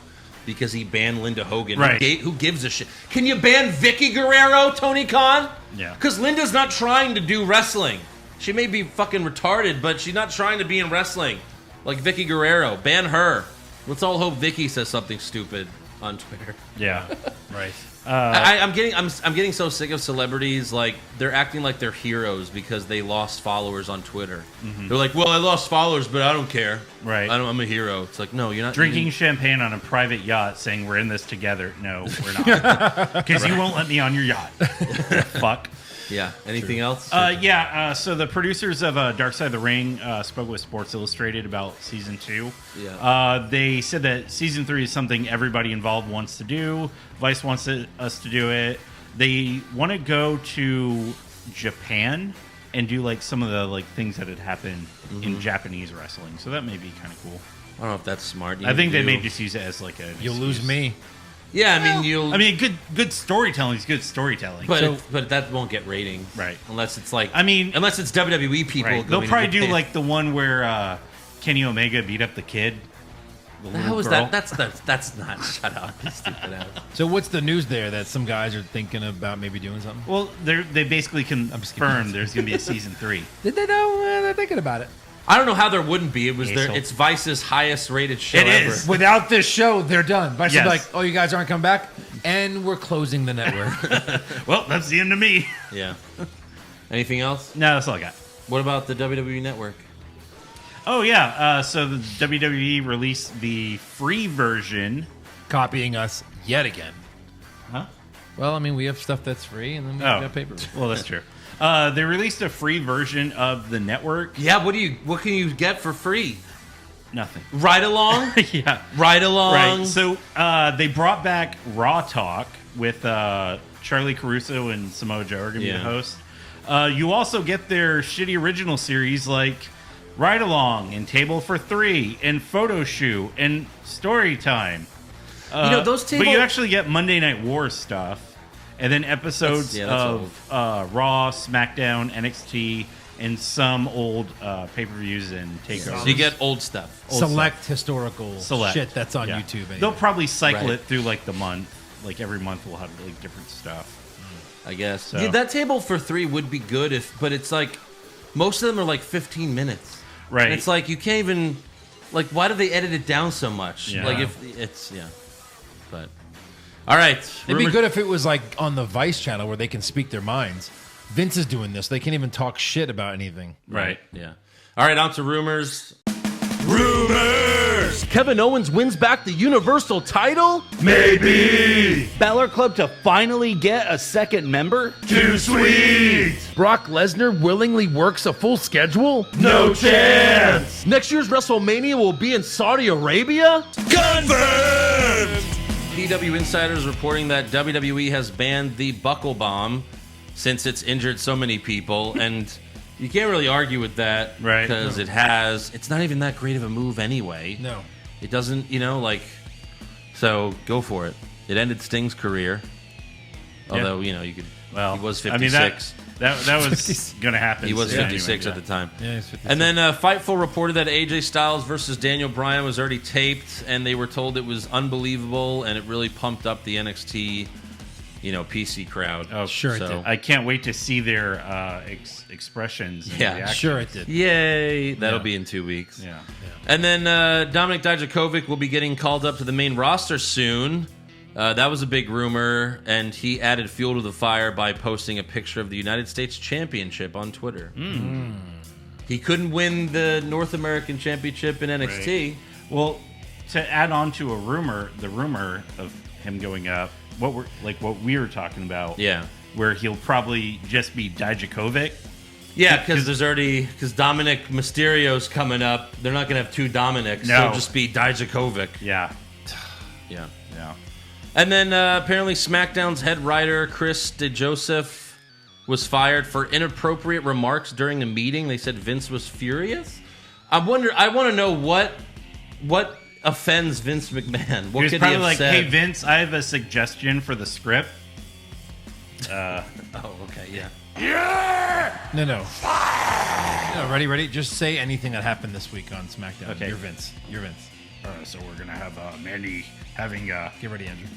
because he banned Linda Hogan. Right. Who gives a shit? Can you ban Vicky Guerrero, Tony Khan? Yeah. Because Linda's not trying to do wrestling. She may be fucking retarded, but she's not trying to be in wrestling. Like Vicky Guerrero. Ban her. Let's all hope Vicky says something stupid on Twitter. Yeah. Right. I'm getting so sick of celebrities, like, they're acting like they're heroes because they lost followers on Twitter. They're like, well, I lost followers, but I don't care. Right. I'm a hero. It's like, no, you're not. Drinking champagne on a private yacht saying we're in this together. No, we're not. Because you won't let me on your yacht. Fuck. Yeah. Anything else? So the producers of Dark Side of the Ring spoke with Sports Illustrated about season 2. Yeah. They said that season 3 is something everybody involved wants to do. Vice wants us to do it. They want to go to Japan and do like some of the like things that had happened in Japanese wrestling. So that may be kind of cool. I don't know if that's smart. I think they may just use it as like a. You'll lose me. Yeah, I mean, good storytelling is good storytelling. but that won't get ratings, Right. Unless it's like, unless it's WWE people. Right. They'll probably do like the one where Kenny Omega beat up the kid. How was that? That's not. Shut up, you stupid ass. So what's the news there that some guys are thinking about maybe doing something? Well, they basically confirmed there's going to be a season 3. Did they know? They're thinking about it. I don't know how there wouldn't be. It's Vice's highest rated show ever. Without this show, they're done. Vice Yes. is like, oh, you guys aren't coming back? And we're closing the network. Well, that's the end of me. Yeah. Anything else? No, that's all I got. What about the WWE Network? Oh, yeah. So the WWE released the free version. Copying us yet again. Huh? Well, I mean, we have stuff that's free, and then we have paper. Well, that's true. They released a free version of the network. Yeah, what can you get for free? Nothing. Ride along? Yeah. Ride along? Right. So they brought back Raw Talk with Charlie Caruso and Samoa Joe are going to be the hosts. You also get their shitty original series like Ride Along and Table for 3 and Photo Shoot and Story Time. Those But you actually get Monday Night Wars stuff. And then episodes of Raw, SmackDown, NXT, and some old pay-per-views and takeovers. So you get old stuff. Select historical shit that's on YouTube. Anyway. They'll probably cycle it through like the month. Like every month we'll have like different stuff. I guess. So. Yeah, that Table for 3 would be good but it's like most of them are like 15 minutes. Right. And it's like you can't even like why do they edit it down so much? Yeah. Like if it's But all right. It'd be good if it was like on the Vice channel where they can speak their minds. Vince is doing this. They can't even talk shit about anything. Right. Yeah. All right, on to rumors. Rumors! Kevin Owens wins back the Universal title? Maybe. Balor Club to finally get a second member? Too sweet. Brock Lesnar willingly works a full schedule? No chance. Next year's WrestleMania will be in Saudi Arabia? Confirmed. PW Insiders reporting that WWE has banned the Buckle Bomb since it's injured so many people, and you can't really argue with that, right? Because it's not even that great of a move anyway. No, it doesn't. So go for it. It ended Sting's career, although you could. Well, he was 56. I mean, that was going to happen. He was 56 at the time. Yeah, he's 56. And then Fightful reported that AJ Styles versus Daniel Bryan was already taped, and they were told it was unbelievable, and it really pumped up the NXT, PC crowd. Oh, sure it did. I can't wait to see their expressions. And reactions. Sure it did. Yay! That'll be in 2 weeks. Yeah. And then Dominik Dijakovic will be getting called up to the main roster soon. That was a big rumor, and he added fuel to the fire by posting a picture of the United States Championship on Twitter. He couldn't win the North American Championship in NXT. Right. Well, to add on to the rumor of him going up, what we were talking about, where he'll probably just be Dijakovic. Yeah, because Dominic Mysterio's coming up. They're not going to have two Dominics. No. It'll just be Dijakovic. Yeah. Yeah. And then apparently SmackDown's head writer, Chris DeJoseph, was fired for inappropriate remarks during a meeting. They said Vince was furious. I want to know what offends Vince McMahon. What He was could probably he have like, said? "Hey Vince, I have a suggestion for the script." Oh, okay, yeah. No. No, ready? Just say anything that happened this week on SmackDown. Okay. You're Vince. So we're gonna have Mandy having Get ready, Andrew.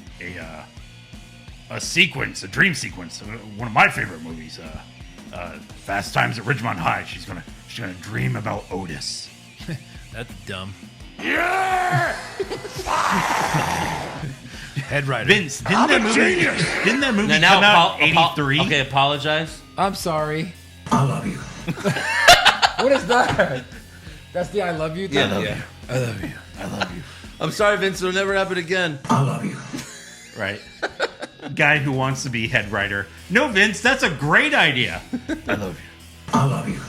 a sequence, a dream sequence. One of my favorite movies, Fast Times at Ridgemont High. She's gonna dream about Otis. That's dumb. Head writer. Vince, didn't that movie Now come out 83? Okay, apologize. I'm sorry. I love you. What is that? That's the I love you thing? Yeah. I love you. I'm sorry, Vince. It'll never happen again. I love you. Right. Guy who wants to be head writer. No, Vince, that's a great idea. I love you. I love you.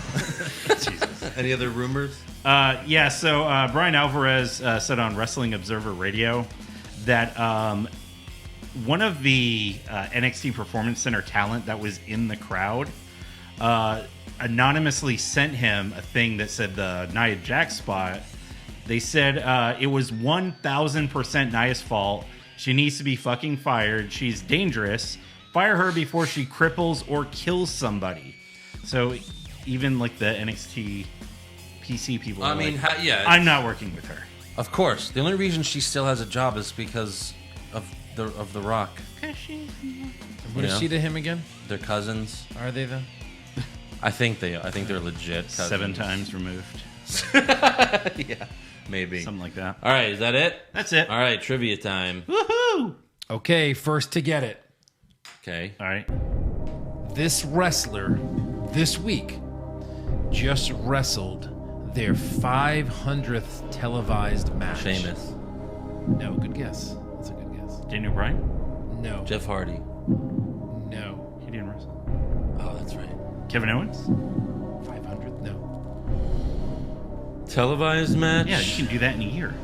Any other rumors? So Brian Alvarez said on Wrestling Observer Radio that one of the NXT Performance Center talent that was in the crowd anonymously sent him a thing that said the Nia Jax spot. They said it was 1,000% Nia's fault. She needs to be fucking fired. She's dangerous. Fire her before she cripples or kills somebody. So even like the NXT PC people are like, I'm not working with her. Of course. The only reason she still has a job is because of the Rock. What is she to him again? They're cousins. Are they though? I think they're legit cousins. 7 times removed. Yeah, maybe. Something like that. All right, is that it? That's it. All right, trivia time. Woohoo! Okay, first to get it. Okay. All right. This wrestler this week just wrestled their 500th televised match. Sheamus. No, good guess. That's a good guess. Daniel Bryan? No. Jeff Hardy. No. He didn't wrestle. Oh, that's right. Kevin Owens? 500? No. Televised match? Yeah, you can do that in a year.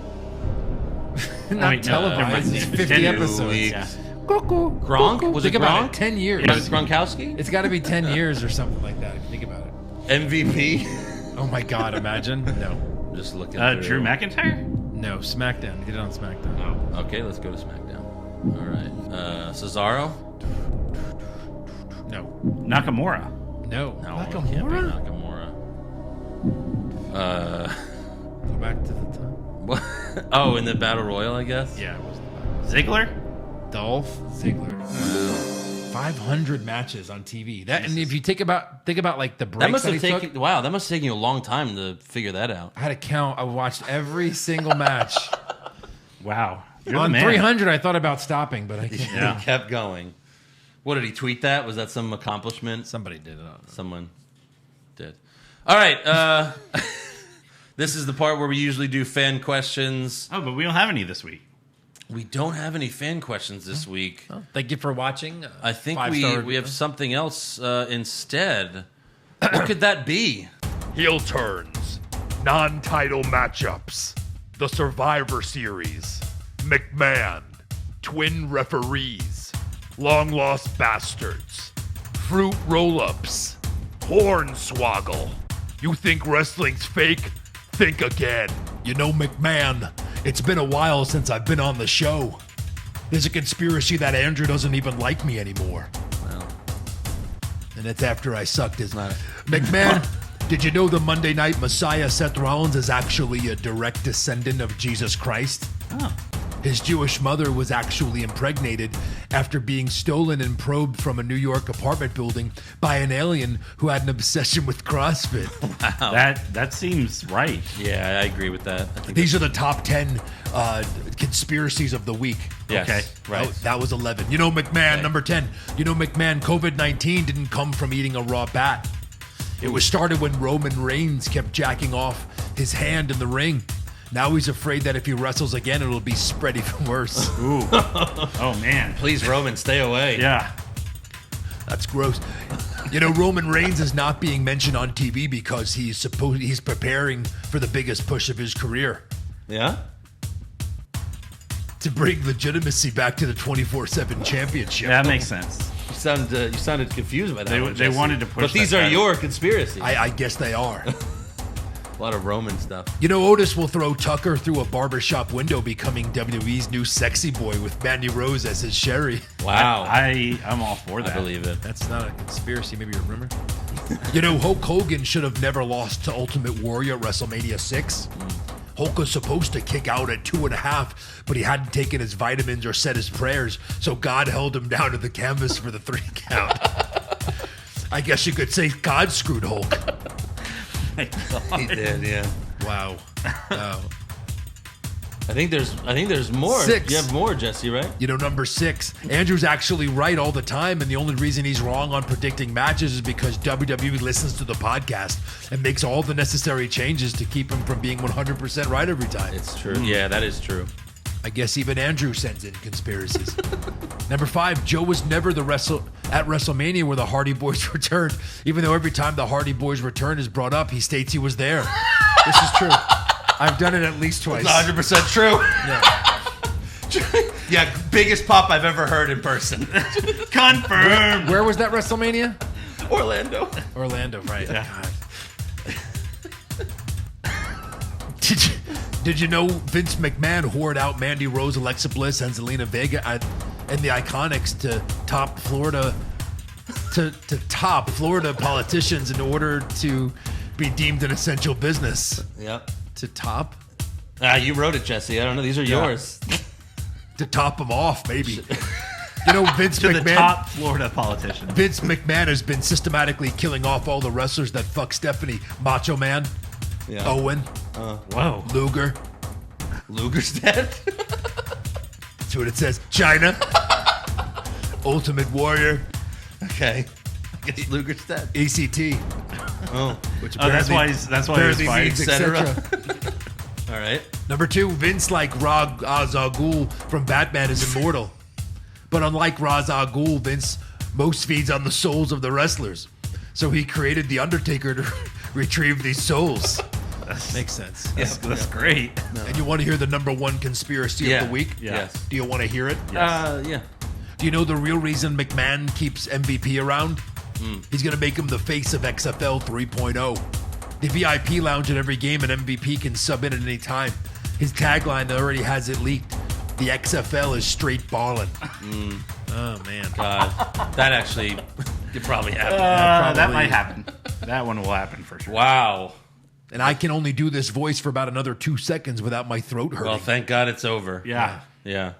Not televised. It's 50 10 episodes. weeks. Yeah. Gronk? Was Think it about Gronk? it. 10 years. Was it Gronkowski? It's got to be 10 years or something like that if you think about it. MVP? Oh my God, imagine. No. I'm just looking Drew McIntyre? No, SmackDown. He did it on SmackDown. Oh. Okay, let's go to SmackDown. All right. Cesaro? No. Nakamura? No. No, it can't be Nakamura. Go back to the top. What? Oh, in the Battle Royal, I guess? Yeah, it wasn't Ziggler? Dolph Ziggler. 500 matches on TV. That, and if you think about like the breaks That must have he taken. took, Wow, that must have taken you a long time to figure that out. I had to count. I watched every single match. Wow. You're the On man. 300, I thought about stopping, but I can't. Yeah. He kept going. What did he tweet that? Was that some accomplishment? Somebody did it. Someone did. All right. This is the part where we usually do fan questions. Oh, but we don't have any this week. We don't have any fan questions this week. Well, thank you for watching. I think 5-star we have something else instead. What could that be? Heel turns, non-title matchups, the Survivor Series, McMahon, twin referees, long-lost bastards, fruit roll-ups, hornswoggle. You think wrestling's fake? Think again. You know, McMahon, it's been a while since I've been on the show. There's a conspiracy that Andrew doesn't even like me anymore. Well, And it's after I sucked his... McMahon, did you know the Monday Night Messiah Seth Rollins is actually a direct descendant of Jesus Christ? Oh. His Jewish mother was actually impregnated after being stolen and probed from a New York apartment building by an alien who had an obsession with CrossFit. That seems right. yeah, I agree with that. I think These are the top 10 conspiracies of the week. yes, okay, right. That was 11. You know, McMahon, Okay. number 10. You know, McMahon, COVID-19 didn't come from eating a raw bat. It was started when Roman Reigns kept jacking off his hand in the ring. Now he's afraid that if he wrestles again, it'll be spread even worse. Ooh. Oh, man. Please, Roman, stay away. Yeah. That's gross. You know, Roman Reigns is not being mentioned on TV because he's preparing for the biggest push of his career. Yeah? To bring legitimacy back to the 24/7 championship. That makes sense. You sounded confused by that. They one, Jesse. wanted to push But these that are title. your conspiracies. I guess they are. A lot of Roman stuff. You know, Otis will throw Tucker through a barbershop window, becoming WWE's new sexy boy with Mandy Rose as his Sherry. Wow. I'm all for that. I believe it. That's not a conspiracy, maybe a rumor. You know, Hulk Hogan should have never lost to Ultimate Warrior at WrestleMania 6. Hulk was supposed to kick out at 2.5, but he hadn't taken his vitamins or said his prayers, so God held him down to the canvas for the 3 count. I guess you could say God screwed Hulk. He did, yeah. Wow. I think there's more. 6. You have more, Jesse, right? You know, number 6. Andrew's actually right all the time, and the only reason he's wrong on predicting matches is because WWE listens to the podcast and makes all the necessary changes to keep him from being 100% right every time. It's true. Yeah, that is true. I guess even Andrew sends in conspiracies. Number 5, Joe was never at WrestleMania where the Hardy Boys returned, even though every time the Hardy Boys return is brought up, he states he was there. This is true. I've done it at least twice. It's 100% true. Yeah. Yeah, biggest pop I've ever heard in person. Confirmed. Where was that WrestleMania? Orlando, right. Yeah. God. Did you know Vince McMahon whored out Mandy Rose, Alexa Bliss, and Zelina Vega and the Iconics to top Florida politicians in order to be deemed an essential business? Yep. To top? You wrote it, Jesse. I don't know. These are yours. To top them off, maybe. You know, Vince To McMahon. the top Florida politician. Vince McMahon has been systematically killing off all the wrestlers that fuck Stephanie. Macho Man, Yeah. Owen, Whoa. Luger. Luger's dead. That's what it says. China. Ultimate Warrior. Okay. I guess Luger's dead. ACT. Oh. Which That's why he's apparently fighting. means etc. etc. All right. Number 2, Vince, like Ra's al Ghul from Batman, is immortal. But unlike Ra's al Ghul, Vince most feeds on the souls of the wrestlers. So he created The Undertaker to retrieve these souls. Makes sense. That's great. And you want to hear the number 1 conspiracy of the week? Yeah. Yes. Do you want to hear it? Yeah. Do you know the real reason McMahon keeps MVP around? He's going to make him the face of XFL 3.0. The VIP lounge at every game, and MVP can sub in at any time. His tagline already has it leaked. The XFL is straight ballin'. Oh, man. God, that actually could probably happen. That might happen. That one will happen for sure. Wow. And I can only do this voice for about another 2 seconds without my throat hurting. Well, thank God it's over. Yeah. Yeah.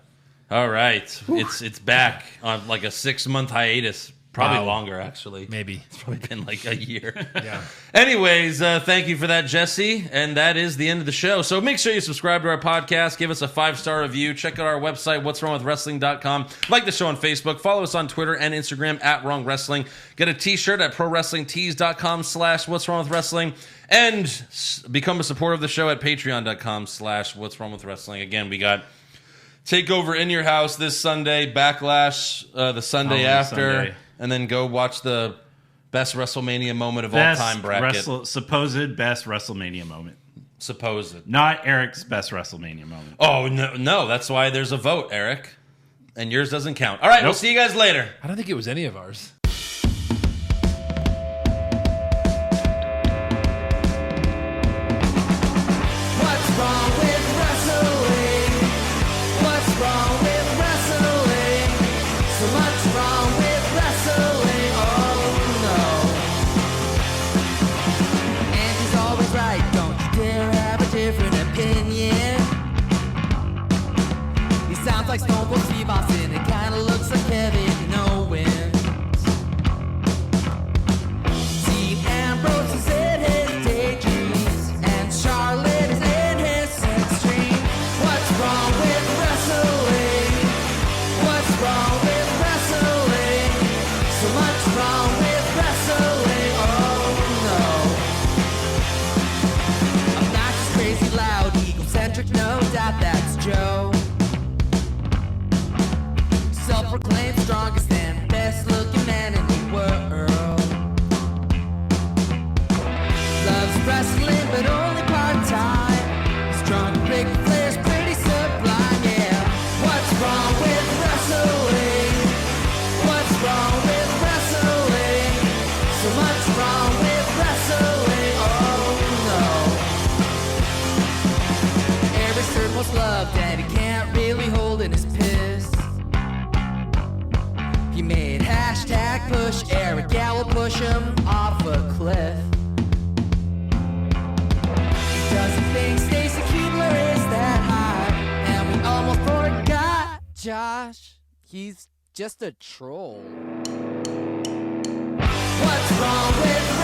All right. It's back on like a 6-month hiatus. Probably Wow. longer, actually. Maybe. It's probably been like a year. Yeah. Anyways, thank you for that, Jesse. And that is the end of the show. So make sure you subscribe to our podcast. Give us a 5-star review. Check out our website, what'swrongwithwrestling.com. Like the show on Facebook. Follow us on Twitter and Instagram at Wrong Wrestling. Get a t-shirt at prowrestlingtees.com/what'swrongwithwrestling. And become a supporter of the show at patreon.com/what'swrongwithwrestling. Again, we got Takeover in your house this Sunday, Backlash the Sunday after. Sunday. And then go watch the best WrestleMania moment of all time bracket. Supposed best WrestleMania moment. Supposed. Not Eric's best WrestleMania moment. Oh, no. That's why there's a vote, Eric. And yours doesn't count. All right, We'll see you guys later. I don't think it was any of ours. What's wrong with wrestling? What's wrong with wrestling? So much wrong with wrestling. Oh no. And he's always right. Don't you dare have a different opinion. He sounds like Stone Cold Steve Austin. It kinda looks like Kevin Owens. Dean Ambrose is in his daydreams, and Charlotte is in his sex dream. What's wrong with wrestling? What's wrong with wrestling? So much wrong with wrestling. Oh no. Obnoxious, crazy, loud, egocentric, no doubt that's Joe. Self-proclaimed strongest and best-looking man in the world. Loves wrestling, but only part-time. Strong, big Flair's pretty sublime, yeah. What's wrong with wrestling? What's wrong with wrestling? So much wrong with wrestling, oh no. Black push Eric, yeah, we'll push him off a cliff. He doesn't think Stacy Keebler is that high, and we almost forgot Josh. He's just a troll. What's wrong with